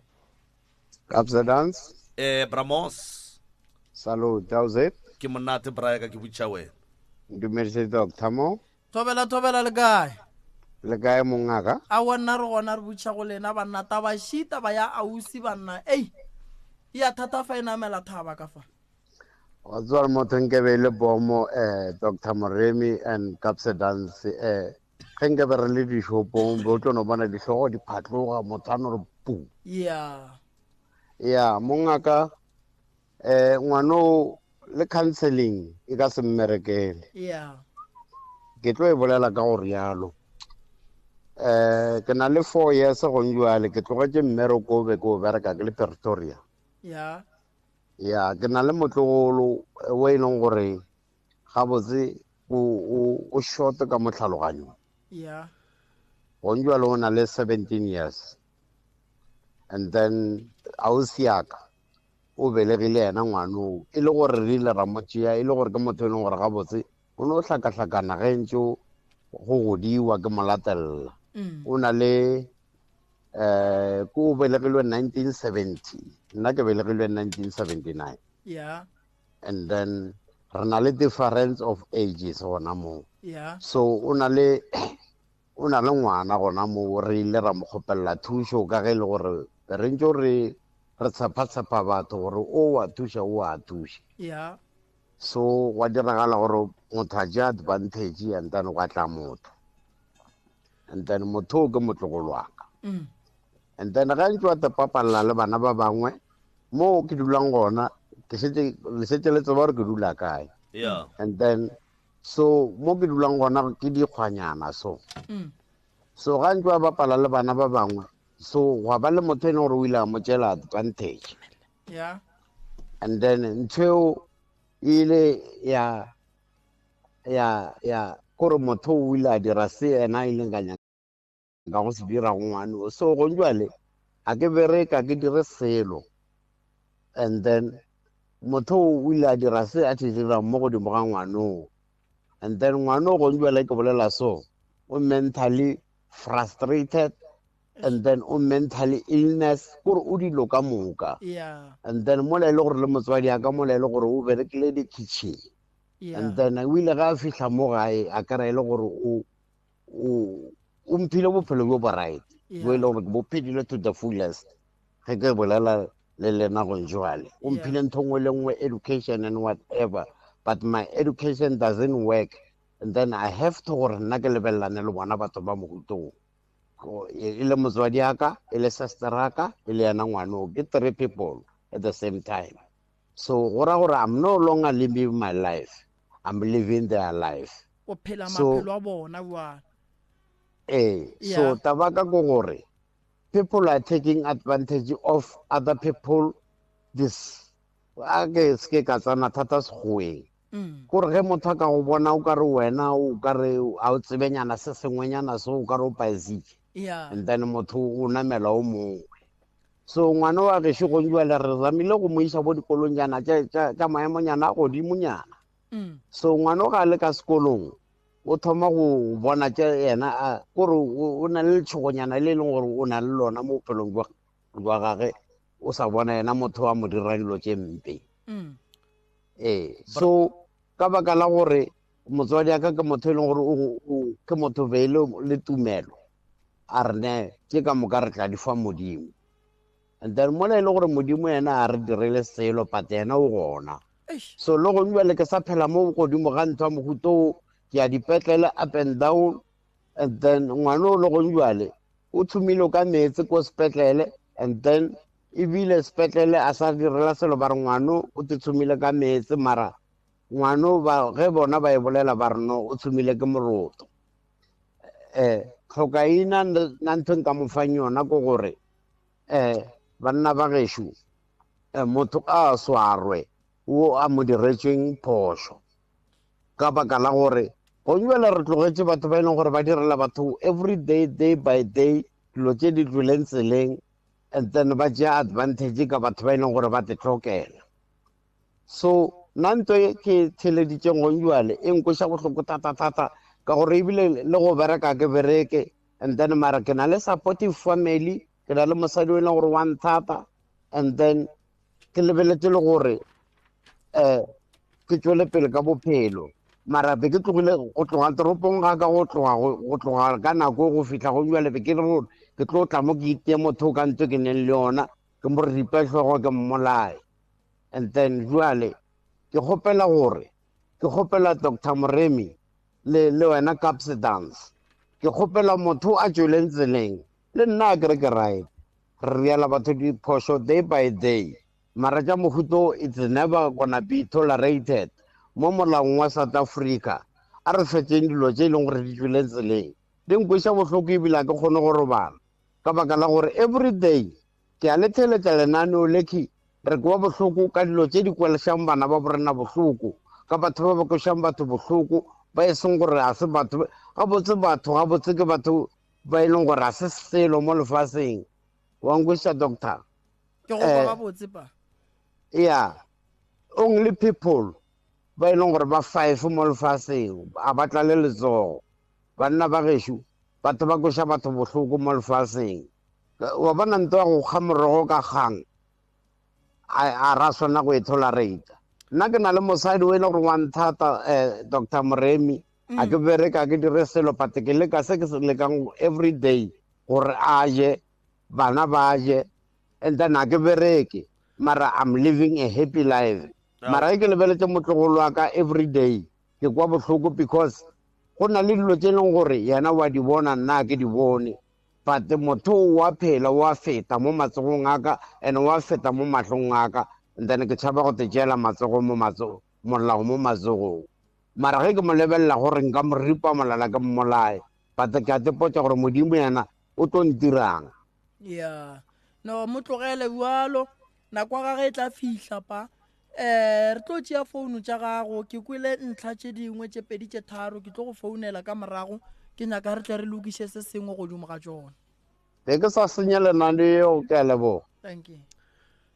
Absedance Bramos Salut Jose ke monate braya ka ke butša wena dumedise Dr. Mo thobela le kae le kae mongaka a wona re gona re butša go lena banna taba shita ba ya ausi banna ya thata fa ena mela thaba ka fa wa tswala motho nke be le bomo Dr. Moremi and Absedance ge nke be re le dishopong bo tlo no bona dihlogo di phatloga motho a no re pu ya mongaka ngwano le counseling e ka se mmerekele ke tlo e bolela ka gore yalo ke na le 4 years go njwale ke tlogetse mmereko be ko bereka ke le Pretoria ya ke na le motlogolo o e leng gore ga botse o short ka motlhaloganyo go njwale o na le 17 years and then ausiaka o belegile yena ngwano e le gore re ile ra motšea e le gore ke motho e leng gore ga botse o no hlakahlakana ge ntse go godiwa ke molatelela o na le ko belegilwe 1970 nna ke belegilwe 1979 and then re na le difference of ages gona mo so o na le ngwana gona mo re ile ra mo kgopelela thušo ka ge e le gore re ntse re tshepa batho gore o a thuša so wa diragala gore motho a ja advantage and then wa tla motho and then motho ke motlogolwaka and then ga ntse wa tepapalla le bana ba bangwe mo ke dulang gona le setse le tseba gore ke dula kae and then so mo ke dulang gona ke dikgwanyana so ga ntse wa bapala le bana ba bangwe so wa ba le motho ene gore o ile a mo tšela advantage and then ntho ile ya kore motho o ile a dira se ena ile ka go se dira go ngwane so go njwale a ke bereka ke dire selo and then motho o ile a dira se a dira mo godimo ga ngwano and then ngwano go njwale ke bolela so o mentally frustrated and then o mentally illness kore o dilo ka moka and then mola ile gore le motswadi a ka mola ile gore o berekile di kitchen and then o ile ga a fihla mo gae a kara ile gore o mphile bophelo bo right bo ile gore bo phedile to the fullest ge ke bolela le lena go njwale o mphile ntho ngwe le ngwe education and whatever but my education doesn't work and then I have to gore nna ke lebellane le bona batho ba mogutong ile motswadi aka ile sister aka ile yana ngwano ke 3 people at the same time so gora gore I'm no longer living my life I'm living their life o phela maphelo a bona bua so tabaka go gore people are taking advantage of other people this ake ske ka tsana thata segweng gore ge motho ka go bona o ka re wena o ka re a o tsebenyana se sengwenyana se o ka re o paezike and then motho o namela o mongwe so ngwana wa gešo go njwale re ramile go mo isa bo dikolong jana tša maemonyana a godimonyana so ngwana o ga le ka sekolong o thoma go bona tša yena kore o na le letšhogonyana le e leng gore o na le lona mo bophelong jwa gage o sa bona yena motho wa mo dira dilo tše mpe So ka baka la gore motswadi aka ke motho e leng gore ke motho beile le tumelo a re ne ke ka moka re tla di fa modimo, and then mola e le gore modimo yena a re direle selo but yena o gona. So le go le ke sa phela mo godimo ga ntho mohuto ke a dipetlele up and down, and then ngwana o le go njwale o thumile ka metsi ko sepetlele, and then ebile sepetlele a sa direla selo ba re ngwano o te thumile ka metsi, mara ngwano ge bona ba e bolela ba re no o thumile ke moroto. Tlhokaina na ntho nka mo fang yona ko gore banna ba gešo motho a swarwe o a mo diretsweng phoso ka baka la gore go njwela re tlogetse batho ba e leng gore ba direla batho every day, day by day, dilo tse di tloleng tseleng, and then ba tšea advantage ka batho ba e leng gore ba te tlhokela. So nna ntho e ke theleditseng go njwale e nkoša bohloko thata ka gore ebile le go bereka ke bereke, and then mara ke na le supportive family, ke na le mosadi o e leng gore wa nthata, and then ke lebeletse le gore ke tswele pele ka bophelo. Mara be ke tlogile go tloga toropong ga ka go tloga ka nako go fitlha go njwale be ke re gore ke tlo tla mo ke itie motho ka ntho ke neng le yona ke mo ripa tlhogo ke mmolae. And then jwale ke kgopela Dr. Moremi le wena Capsidance, ke kgopela motho a tsweleng tseleng le nna a kere ke right re riala batho diphoso day by day, mara tša mohuto it's never gonna be tolerated mo molaong wa South Africa. A re fetseng dilo tse e leng gore di tsweleng tseleng di nkweša bohloko ebile a ke kgone go robala ka baka la gore every day ke a letheletša lenaneo leki re kwa bohloko ka dilo tse di kwelešang bana ba borena bohloko, ka batho ba ba kwešang batho bohloko ba e seng gore a se batho gabotse ke batho ba e leng gore a se selo mo lefaseng. Wa nkweša doctor? Ke go kwa gabotse pa? Yeah, only people ba e leng gore ba 5 mo lefaseng a batla le letsogo, banna ba gešo batho ba kwša batho bohloko mo lefaseng. Wa bona ntho ya go kga morogo ka kgang a ra swana go e tolerate. Nna ke na le mosadi o e le gore wa nthata Dr. Moremi, a ke bereka ke dire selo but ke leka se ke se lekang every day gore a je bana ba je, and then a ke bereke mara I'm living a happy life. Mara ke lebeletse motlogolo wa ka every day ke kwa bohloko because go na le dilo tse leng gore yena wa di bona nna ke di bone, but motho wa phela wa feta mo matsogong aka and wa feta mo mahlong aka, and then ke tšhaba go te tšeela molao mo matsogong. Mara ge ke mo lebelela gore nka mo ripa molala ke mmolae, but ke a tepotša gore modimo yena o tlo ntirang. Yeah, no mo tlogele bualo nako ga ge e tla fihla pa re tlo tšea founu tša gago, ke kwele ntlha tše dingwe tše pedi tše tharo, ke tlo go founela ka morago ke nyaka re tle re lokiše se sengwe godimo ga tšona. Be ke sa senya lenaneo, ke a leboga. Thank you.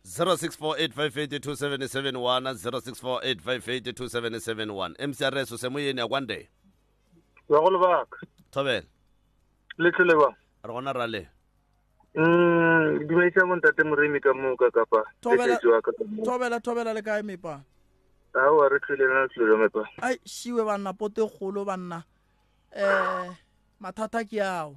0648582771 0648582771 MCRS o se moyeni ya kwande wa go lebaka thobela le tleleba re gona ra le dumeisa montate Moremi ka moka kapa thobela le kae mepa a wa re tlile na tlile mepa ai shiwe banna pote kgolo banna mathata ke ao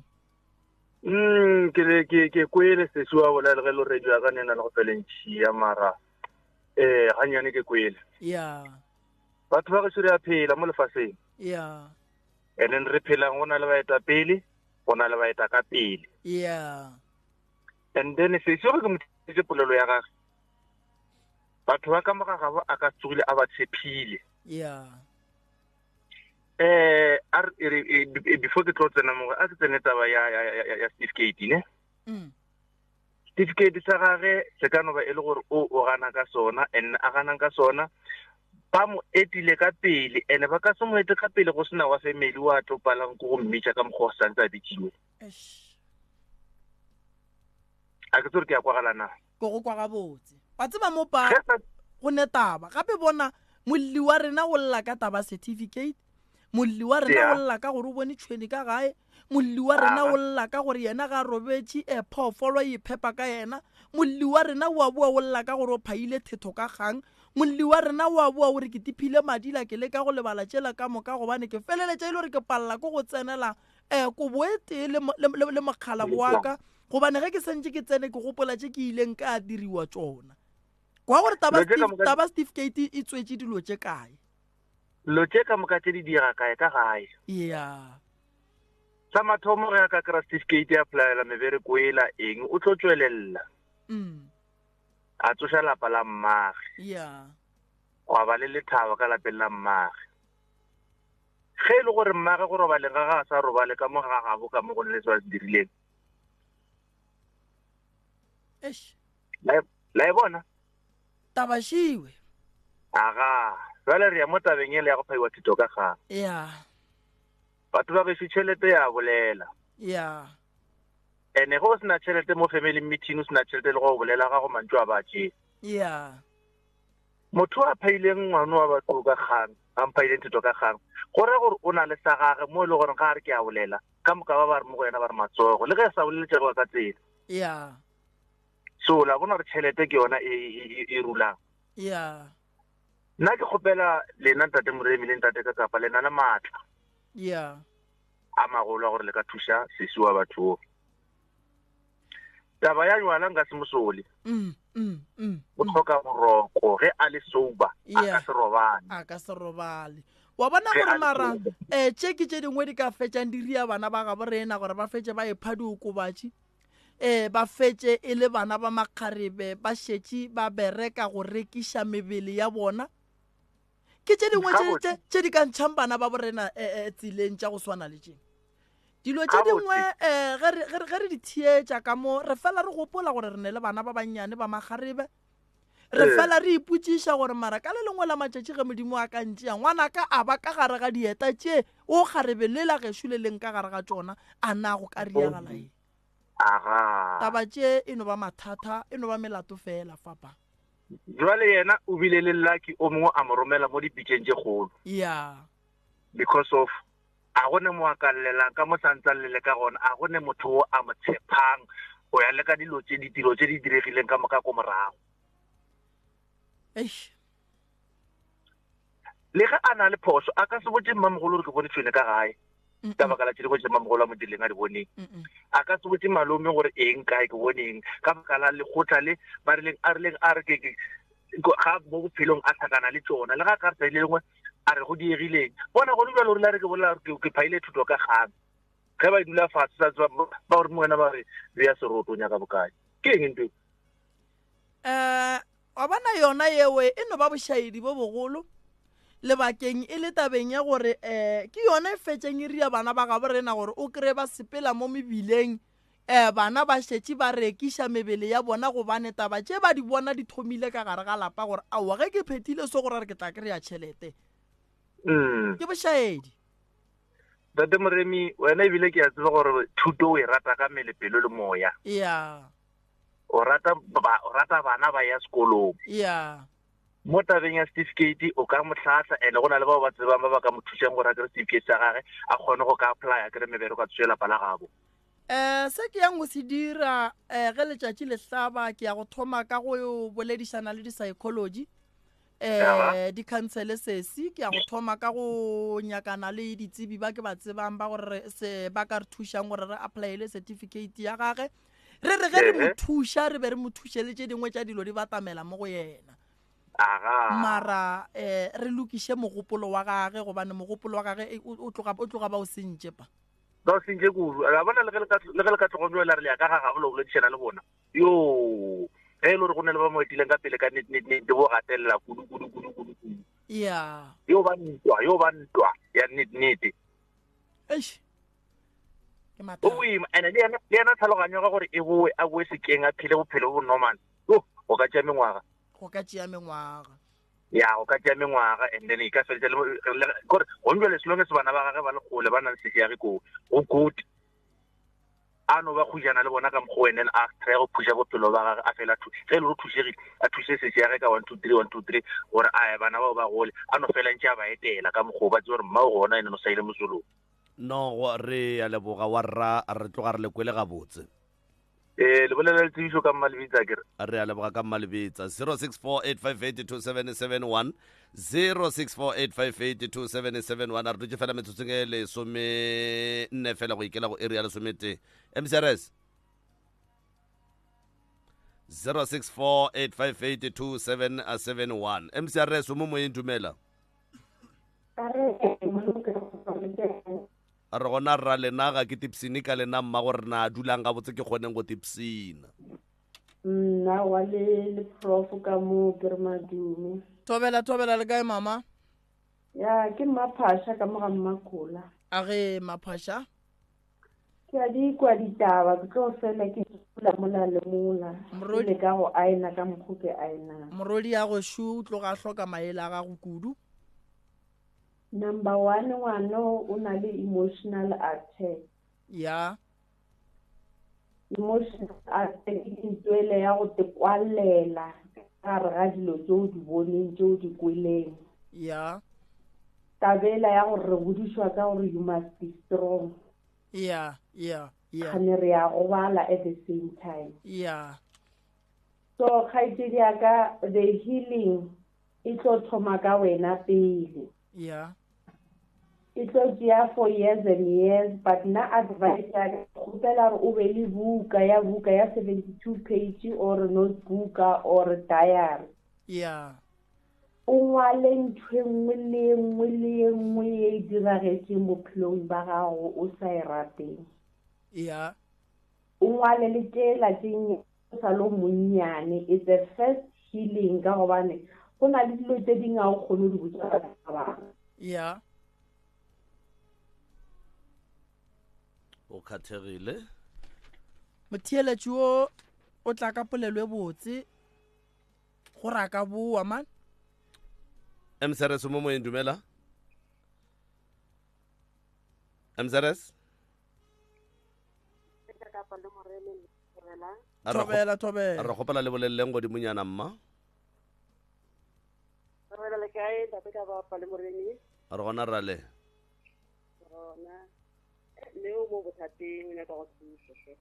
ke kwele se swa bona le lo redio ka nena le go felentšhi ya mara ganyane ke kwele ya batho ba go tsere a phela mo lefaseng ya and then re phela gona le baeta pele gona le baeta ka pele ya and then se swa go motse polelo ya gagwe batho ba ka moga ga a ka tsogile a ba tshepile ya before ke tlo tsena mo a ke tsene taba ya certificate ne certificate sa gage se ka no ba e le gore o gana ka sona and a gana ka sona ba mo etile ka pele ene ba ka se mo ete ka pele go sena wa family wa topalang go mmitša ka mokgwa sa ntse a bitšile a ke tsore ke ya kwagalana go kwa gabotse ba tseba mo pa go netaba gape bona molli wa rena go lla ka taba certificate, molli wa rena go lla ka gore o bone tšhweni ka gae, molli wa rena go lla ka gore yena ga robetše phoofolo e phepa ka yena, molli wa rena wa boa go lla ka gore o phaile thetho ka kgang, molli wa rena wa boa gore ke tiphile madila ke le ka go lebala tšela ka moka gobane ke feleletša e le gore ke palela ko go tsenela kobo e tee le mokgala boaka gobane ge ke sentse ke tsene ke gopola tše ke ileng ka diriwa tšona kwa gore taba certificate e tswetse dilo tše kae lo tše ka moka tše di dira kae ka gae sa mathomo ge a ka kry-a certificate ya applyela mebereko ela eng o tlo tswelelela a tsoša lapa la mmage wa ba le lethaba ka lapeng la mmage ge e le gore mmage go robaleng ga a sa robale ka mo ga gabo ka mo go le se dirileng la e bona tabašiwe aga jale re ya mo tabeng ele ya go phaiwa thuto ka gang batho ba gešo tšhelete ya bolela ene ge o sena tšhelete mo family meeting o sena tšhelete le go bolela ga go mantšu a batše motho a phaileng ngwano wa batho ka gang a mphaileng thuto ka gang gore gore o na le sa gage mo e le gore ga re ke a bolela ka moka ba re mo go yena ba re matsogo le ge e sa boleletsego ka tsela so la bona re tšhelete ke yona e rulang nna ke kgopela lena ntate Moremi le ntate ka kapa lena le maatla a magolo a gore le ka thuša sesi wa batho taba ya jwala nka se mosole o tlhoka boroko ge a le sober a ka se robale wa bona gore mara tše ke tše dingwe di ka fetšang di ria bana ba gabo rena gore ba fetše ba epha diokobatši ba fetše e le bana ba makgarebe ba šetše ba bereka go rekiša mebele ya bona ke tše dingwe tše di ka ntšhang bana ba borena tseleng tša go swana le tšeng dilo tše dingwe ge re di thietša ka mo re fela re gopola gore re ne le bana ba bannyane ba makgarebe re fela re ipotšiša gore mara ka le lengwe la matšatši ge modimo a ka ntšea ngwanaka a ba ka gare ga dieta tše o kgarebe le la gešo le leng ka gare ga tšona a na go ka riagala eng taba tše e no ba mathata e no ba melato fela fapa jwale yena o bile le lucky o mongwe a mo romela mo dipitšeng tše kgolo because of a gone mo a ka llelang ka mo santsang le ka gona a gone motho o a mo tshepang go ya le ka ditiro tše di diregileng ka moka ko morago le ge a na le phoso a ka se botse mmamogolo gore ke bone tshwene ka gae ka baka la tšedi go tse mmamogolo a mo dileng a di boneng a ka se botse malome gore eng kae ke boneng ka baka la lekgotla le a rileng a re ga mo bophelong a tlhakana le tsona le ga ka re sa ile lengwe a re go diegileng bona gone jalo rile a re ke bolela ke phaile thuto ka gang ge ba dula fatshe ba gore mo wena ba re re ya seroto nya ka bokae ke eng ntho wa bona yona yewe e no ba bošaedi bo bogolo lebakeng e le tabeng ya gore ke yona e fetšeng e ria bana ba gabo rena gore o kry ba sepela mo mebileng bana ba šetše ba rekiša mebele ya bona gobane taba tše ba di bona di thomile ka gare ga lapa gore aowa ge ke phethile so gore re ke tla kry-a tšhelete ke bošaedi tate Moremi wena ebile ke a tseba gore thuto o e rata ka mmele pelo le moya o rata bana ba ya sekolong mo tabeng ya certificate o ka motlhatla ene go na le bao ba tsebang ba ba ka mo thušang gore a kry certificate sa gage a kgone go ka apply a kry mebere ka tswela pala gabo se ke yang go se dira ge letšatši le hlaba ke ya go thoma ka go boledišana le di-psychology di-counsele sesi ke ya go thoma ka go nyakana le ditsebi ba ke ba tsebang ba gore ba ka re thušang gore re applyele certificate ya gage re ge re mo thuša re be re mo thuše le tše dingwe tša dilo di batamela mo go yena mara re lokiše mogopolo wa gage gobane mogopolo wa gage o tloga ba o sentše pa ba o sentše kudu a bona le ge le ka tlhogono la re le ya ka ga gabo le boledišana le bona yo ge e le gore go ne le ba mo etileng ka pele ka nnete bo gatelela kudu yo ba ntwa ya nnete o boima ande le yena tlhaloganyo ga gore e boe a boe sekeng a phele bophelo bo normal go ka tšea mengwaga ya go ka tšea mengwaga and then e ka feletša gore gonjwa le selonge se bana ba gage ba le kgole ba na le seseage go koti a no ba khujana le bona ka mgo and then a try go phusha bophelo ba gage a fela ge le go thušegile a thuse seseage ka 1 2 3 1 2 3 gore a bana bao ba gole a no fela ntše a ba etela ka mgo ba tse gore mmao gona ene no sa ile mosolong no re ya leboga wa rra re tloga re le kwele gabotse le bolela le tsebišo ka Malebitsa kere a re a leboga ka Malebitsa 0648582771 0648582771 a re dutse fela metsotsong e lesome nne fela go ikela go area lesomete MCRS 0648582771 MCRS o mo moyeng dumela a re gona rra lenaga ke tipsine ka lena mma gore na dulang ga botse ke kgoneng go tipsina nna wa le prof ka mo Germadume tobela le kae mama ya ke maphasha ka moga mmakula a ge maphasha ke a di kwa ditaba ke tlo fela ke la mola le mola le ka go aina ka mokhuke aina morodi ya go shu tlo ga hloka maela ga go kudu number 1 ngwano o na le emotional attack ya emotional attack ke ntwele ya go te kwalela ka re ga dilo tšeo di boneng tšeo di kweleng ya tabela ya go re bodishwa ka gore you must be strong ya kgane re ya go bala at the same time ya so kgaitsedi ya ka the healing e tlo thoma ka wena pele ya e tlo tšea for years and years but na advice ya kgopela gore o be le buka ya 72 page or notebook or diary ya o ngwale ntho nngwe le nngwe e diragetseng bophelong ba gago o sa e rateng ya o ngwale le tela teng o sa lo monnyane it's the first healing ka gobane go na le dilo tse dingwe o kgone di botsa ba bang ya o khathegile motheeletši o tla ka polelo e botse go raka boa man MCRS mo moyeng dumela MCRS tobela a re gopela le boleleng godimonyana mma a re gona rale leo mo bothateng o nyaka go thusa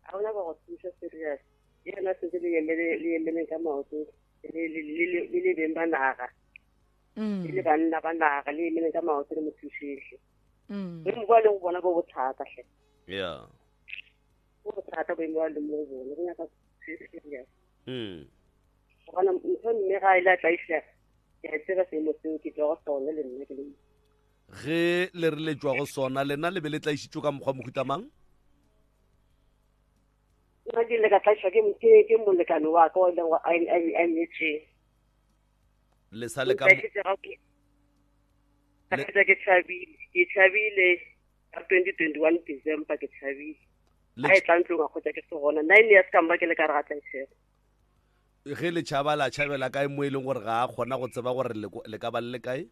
a o nyaka go thusa serious yena setse le emeleng ka maoto le beng ba naga le banna ba naga le emeleng ka maoto le mothusiše le mo ba le go bona bo bothata hle ya bo bothata bo mo le mo bona go nyaka serious bona ntho mme ga ile tla isha ya tseba se mo seo ke tlo go sona le nna ke le ge le re letswa go sona lena le be le tla išitšwe ka mokgwa mohutamang nna ke le ka tlaiswa ke molekane wa ka o leng go a nyetseng le sa le ka ke tšhabile ka 2021 December ke tšhabile a e tla ntlong a kgotsa ke se gona 9 years ka mma ke le ka re ga tlaisega ge le tšhaba la tšhabela kae mo e leng gore ga a kgona go tseba gore le ka ba le kae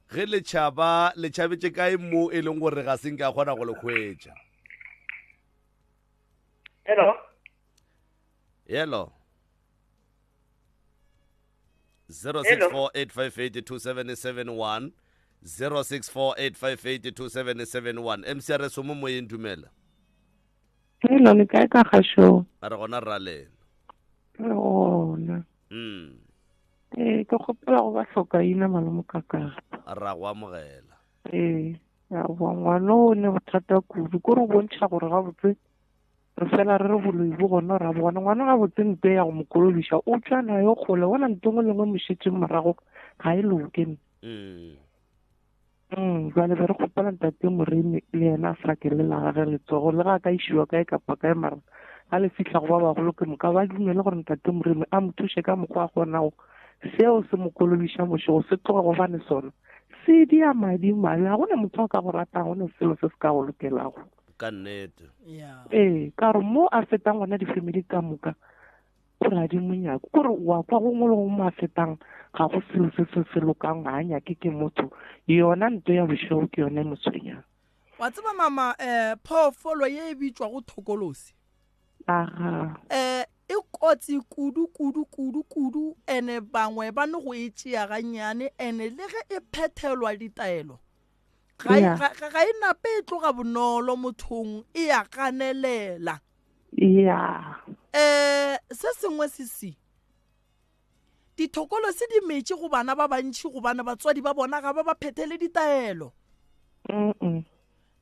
ge le tšhabetše kae mo e leng gore ga senke a kgona go le hwetša yelo 0648582771 0648582771 MCRS o mo moyeng dumela hello le kae ka gasho a re gona ralena ona ke gopela go ba hloka ina malome kaka a ra go amogela ya ngwana o ne bothata kudu ko re bontšha gore ga botse re fela re boloi bo gona ra bona ngwana ga botse nte ya go mokolodiša o tswa nayo kgole bona ntongo lengwe mošetseng morago ga e lokene jale be re kgopela ntate moremi le yena a frakelela gage letsogo le ga ka išiwa kae kapa kae mara ga le fitlha go ba bagolo ke moka ba dumele gore ntate moremi a mo thuše ka mokgwa a kgonago seo se mokolodiša mošego se tloga gobane sona se dia madi ga gona motho a ka go ratang gone selo se se ka go lokelago ka nnete ka gore mo a fetang gona difamily ka moka gore a di monyako kore wa kwa gongwe le go mo a fetang ga go selo se se lokang ga a nyake ke motho yona nto ya bošego ke yone motshwenyang wa tseba mama phoofolo ye e bitswa go thokolosi e kotsi kudu ene bangwe ba ne go e tšea gannyane ene le ge e phethelwa ditaelo ga e nape e tloga bonolo mothong e ya ganelela. Se sengwe se dithokolo se di metse go bana ba bantši go bana batswadi ba bona ga ba phethele ditaelo.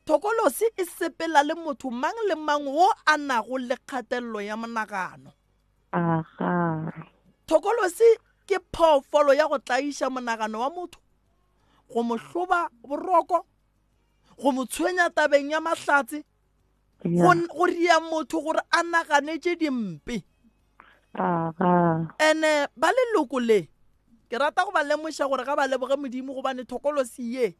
Thokolosi e sepela le motho mang le mang wo a nago le kgatelelo ya monagano. Thokolosi ke phoofolo ya go tlaiša monagano wa motho, go mo hloba boroko, go mo tshwenya tabeng ya mahlatse, go ria motho gore a naganetše dimpe. Ene ba leloko le ke rata go ba lemoša gore ga ba leboge modimo gobane thokolosi ye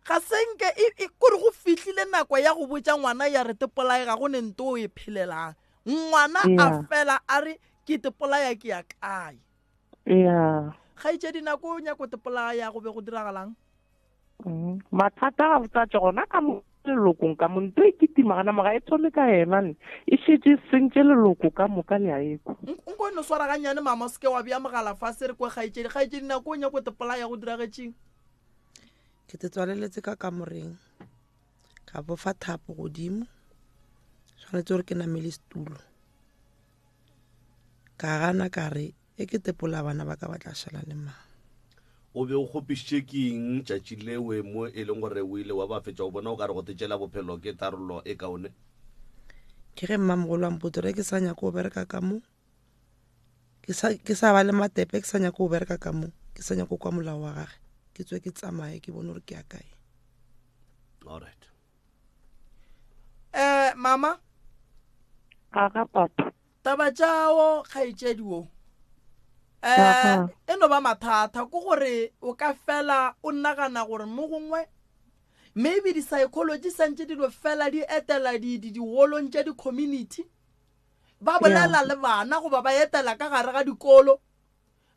ga senke e kore go fihlile nako ya go botša ngwana ya re tepolae ga go ne nto o e phelelang. Ngwana a fela a re ke tepolaya ke ya kae. Ga itse dinako o nyako tepolaya ya go be go diragalang. Mathata ga botsa gona ka mo lelokong ka mo nto e kitimagana maga e thole ka ena e šetse sentše leloko ka moka le a eko. Nko no swara ganyane mama se ke wa bia mogala fa se re kwe ga itse dinako o nyako tepolaya go diragetšeng. Ke te tswaleletse ka kamoreng ka bofa thapo godimo, tshwanetse gore ke namele setulo ka gana ka re e ke tepola bana ba ka ba tla šala le mang. O be o kgopišitše keng tšatši lewe mo e leng gore o ile wa ba fetša o bona o ka re go tetšela bophelo ke tarolo e kaone? Ke ge mmamogolo wa mpotse re ke sa nyako o bereka ka mo, ke sa ba le matepe, ke sa nyako o bereka ka mo, ke sa nyako kwa molao wa gage, ke tswe ke tsamaye ke bone gore ke ya kae. Alright. Mama aga papa taba tšao kgaetšediwo eno ba mathata ko gore o ka fela o nagana gore mo gongwe maybe di-psychology santse di lo fela di etela di-wolong tša di-community ba bolela le bana goba ba etela ka gare ga dikolo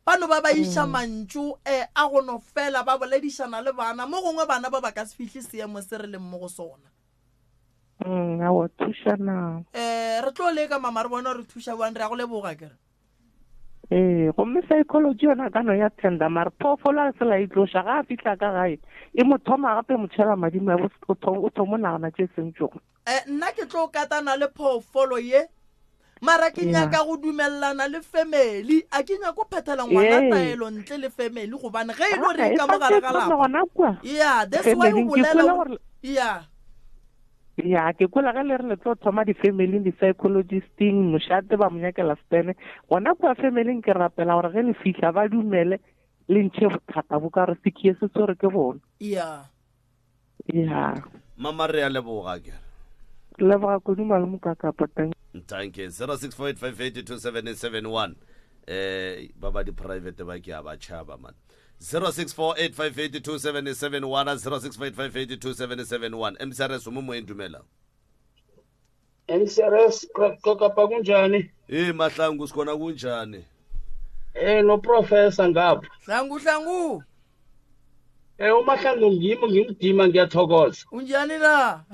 bano ba iša mantšu a go no fela ba boledišana le bana mo gongwe bana ba ka se fihle seemo se re leng mo go sona. a wa thuša nao re tlo leka mama re bona re thuša bane re a go leboga kere. gomme psychology yona ka no ya tenda mare phoofolo a sela e tloša ga a fitlha ka gae e mo thoma gape motšhela madimo ya o thomo nagana tše sentšego. Nna ke tlo katana le phoofolo ye mara ke nyaka go dumelelana le family, a ke nyaka go phethela ngwana taelo ntle le family gobane ge e lo re ka mogare ga lapa. That's why o bolela ke kwela ge le re le tlo thoma di-family di-psychologisting mošate ba monyakela stene gona kwa family ke rapela gore ge le fitlha ba dumele le ntšhe bothata bo ka re sekhie se tsore ke bona. Mama re a leboga kere. Leboga kodimo le mokakapa thank you. 0648582771 ba ba di-private ba ke a ba tšhaba man. 0648582771 0648582771 MCRS mo moeng dumela. MCRS kokapa kunjani? Mahlangu sikhona kunjani? No professor ngapha. Hlangu. Umahlangu ngimdima ngiyathokoza. Unjani la?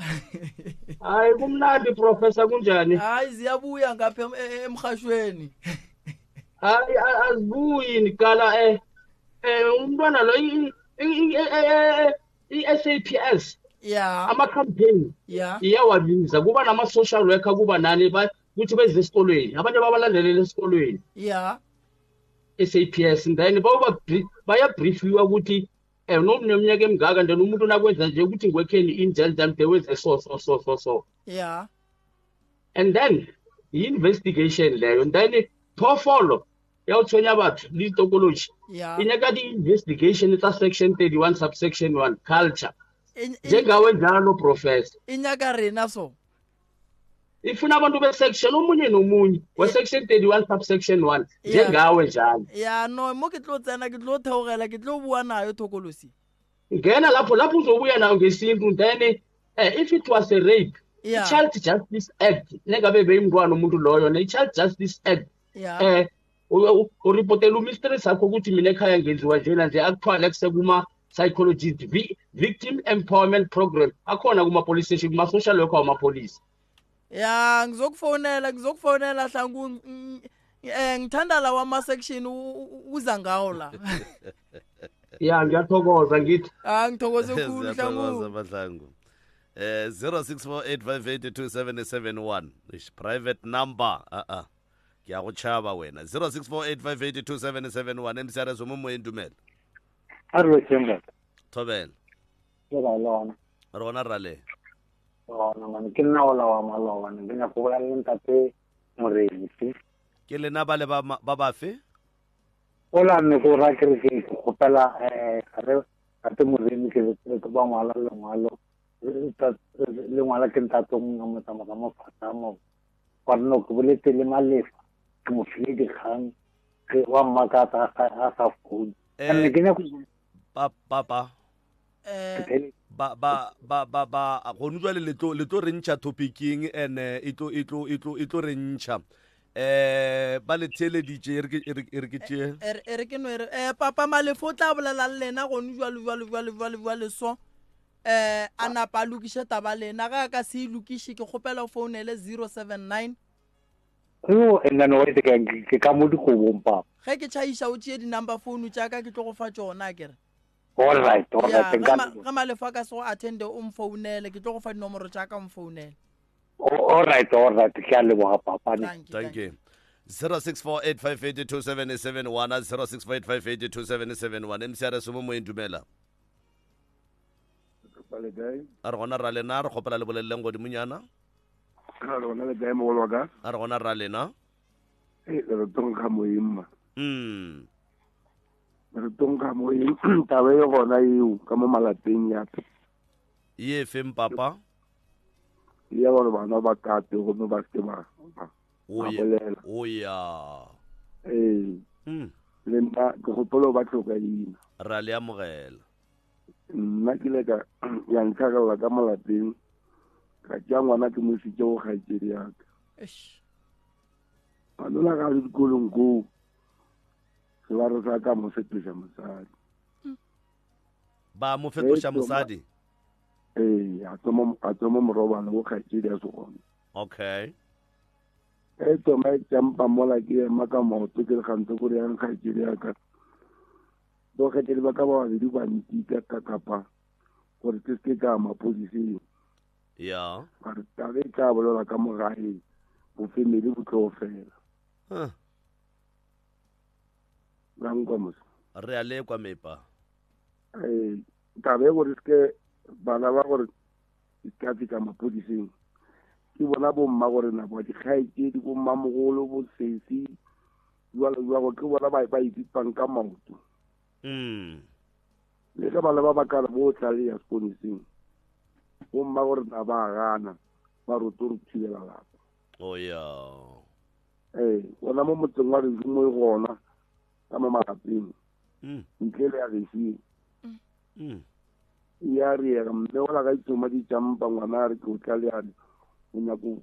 Hayi kumnandi professor kunjani? Hayi ziyabuya ngapha emhashweni. Hayi azibuyi nikala umntwana lo i-SAPS ama-campaign iyawabiza kuba nama-social worker kuba nani ukuthi beze esikolweni abantu babalandelela esikolweni SAPS then bayabriefiwa ukuthi nomnyaka emngaka then umuntu nakwenza nje ukuthi ngiwekheni injel then bewenze so and then i-investigation leyo then phoofolo yawuthwenya batho litokology inyaka di-investigation tsa section 31 subsection 1 culture njengawe njalo professor inyaka rena so ifuna abantu be-section omunye nomunye we-section 31 subsection 1 njengawe njalo no mo ke tlo tsena ke tlo theogela ke tlo bua nayo thokolosi ngena lapho uzobuya nayo ngesintu then if it was a rape i-child justice act nengabe beyimntwana umuntu loyo ne-child justice act uripotela umistress akho ukuthi mina ekhaya ngenziwa njena nje akuthwala kusema-psychologist victim empowerment program akhona kuma-police station kuma-social worker wamapolisa. Ngizokufonela Hlangu ngithanda la wama-section uza ngawo la. ya ngiyathokoza ngithi ngithokoze khulu Siyathokoza Mahlangu. 0648582771 ish private number ke ya go tšhaba wena 0648582771 MCRS mo moyeng dumela Arlo Tshemba. Thobela Ke ba lona. rona rale Ona man ke nna ola wa maloba ne bina go bala ntate Moremi. ke lena ba le ba bafe Ola ne go ra ke go pela re ate Moremi ke le ba ngwala le ngwalo le ngwala ke ntate mo mo tsamaka mo fatamo. Kwana go boletse le malefa ke mo file di kgang ke wa makata a sa phone. Nne ke ne go papa ba go ntswa le tlo re ntšha topicing ene e tlo re ntšha ba le theleditše e re ke tšee re ke no papa malefo o tla bolela le lena gone jwale so a napa a lokiše taba lena ga ka se lokiše ke kgopela o founele 079 nna no ke ka mo dikobong papa ge ke tšhaiša o tšee di-number phone tša ka ke tlo go fa tšona kere all right ga malefo a ka se go attende o mfounele ke tlo go fa dinomoro tša ka o mfounele all right ke a leboga papa thank you 0648582771 0648582771 MCRS mo moyeng dumela a re gona ra lena re kgopela le boleleleng godimonyana a re gona le kae mogolo wa ka a re gona ra lena re tonka moyeng re tonka moyeng taba e gona eo ka mo malapeng yape ye feng papa ya gore bana ba kate gomme ba seke ba bolela o ya le nna ke gopolo ba tlhokaina ra le amogela nna ke le ka ya ntlhagela ka malapeng ka tšea ngwana ke mositse go kgaitsedi yaka manola ka le dikolong koo se ba re sa ka mo fetoša mosadi ba mo fetoša mosadi a tsoma morobana go kgaitsedi a segone okay tsoma e tšampa mola ke ema ka maoto ke le gantse gore yang kgaitsedi yaka bokgethedi ba ka ba babedi ba ntika ka kapa gore ke se ka mapodiseng ya gore tabe ka bolela ka mogae bo family bo tlo fela langwa mos re a le kwa mepa tabe gore ke bana ba gore ka fika mapodiseng ke bona bomma gore na ba di kgaitsedi bo mmamogolo bo sesi jwalo ke bona ba ipipang ka maoto le ka bana ba bakala bo tla ya sponising bomma gore na ba gana ba roto re thibela lapa ya gona mo motseng wa refi mo e gona ka mo malapeng ntle le ya refi ya riega mme ola ka itsoma di tšampa ngwana a re ke o tla le ane o nyako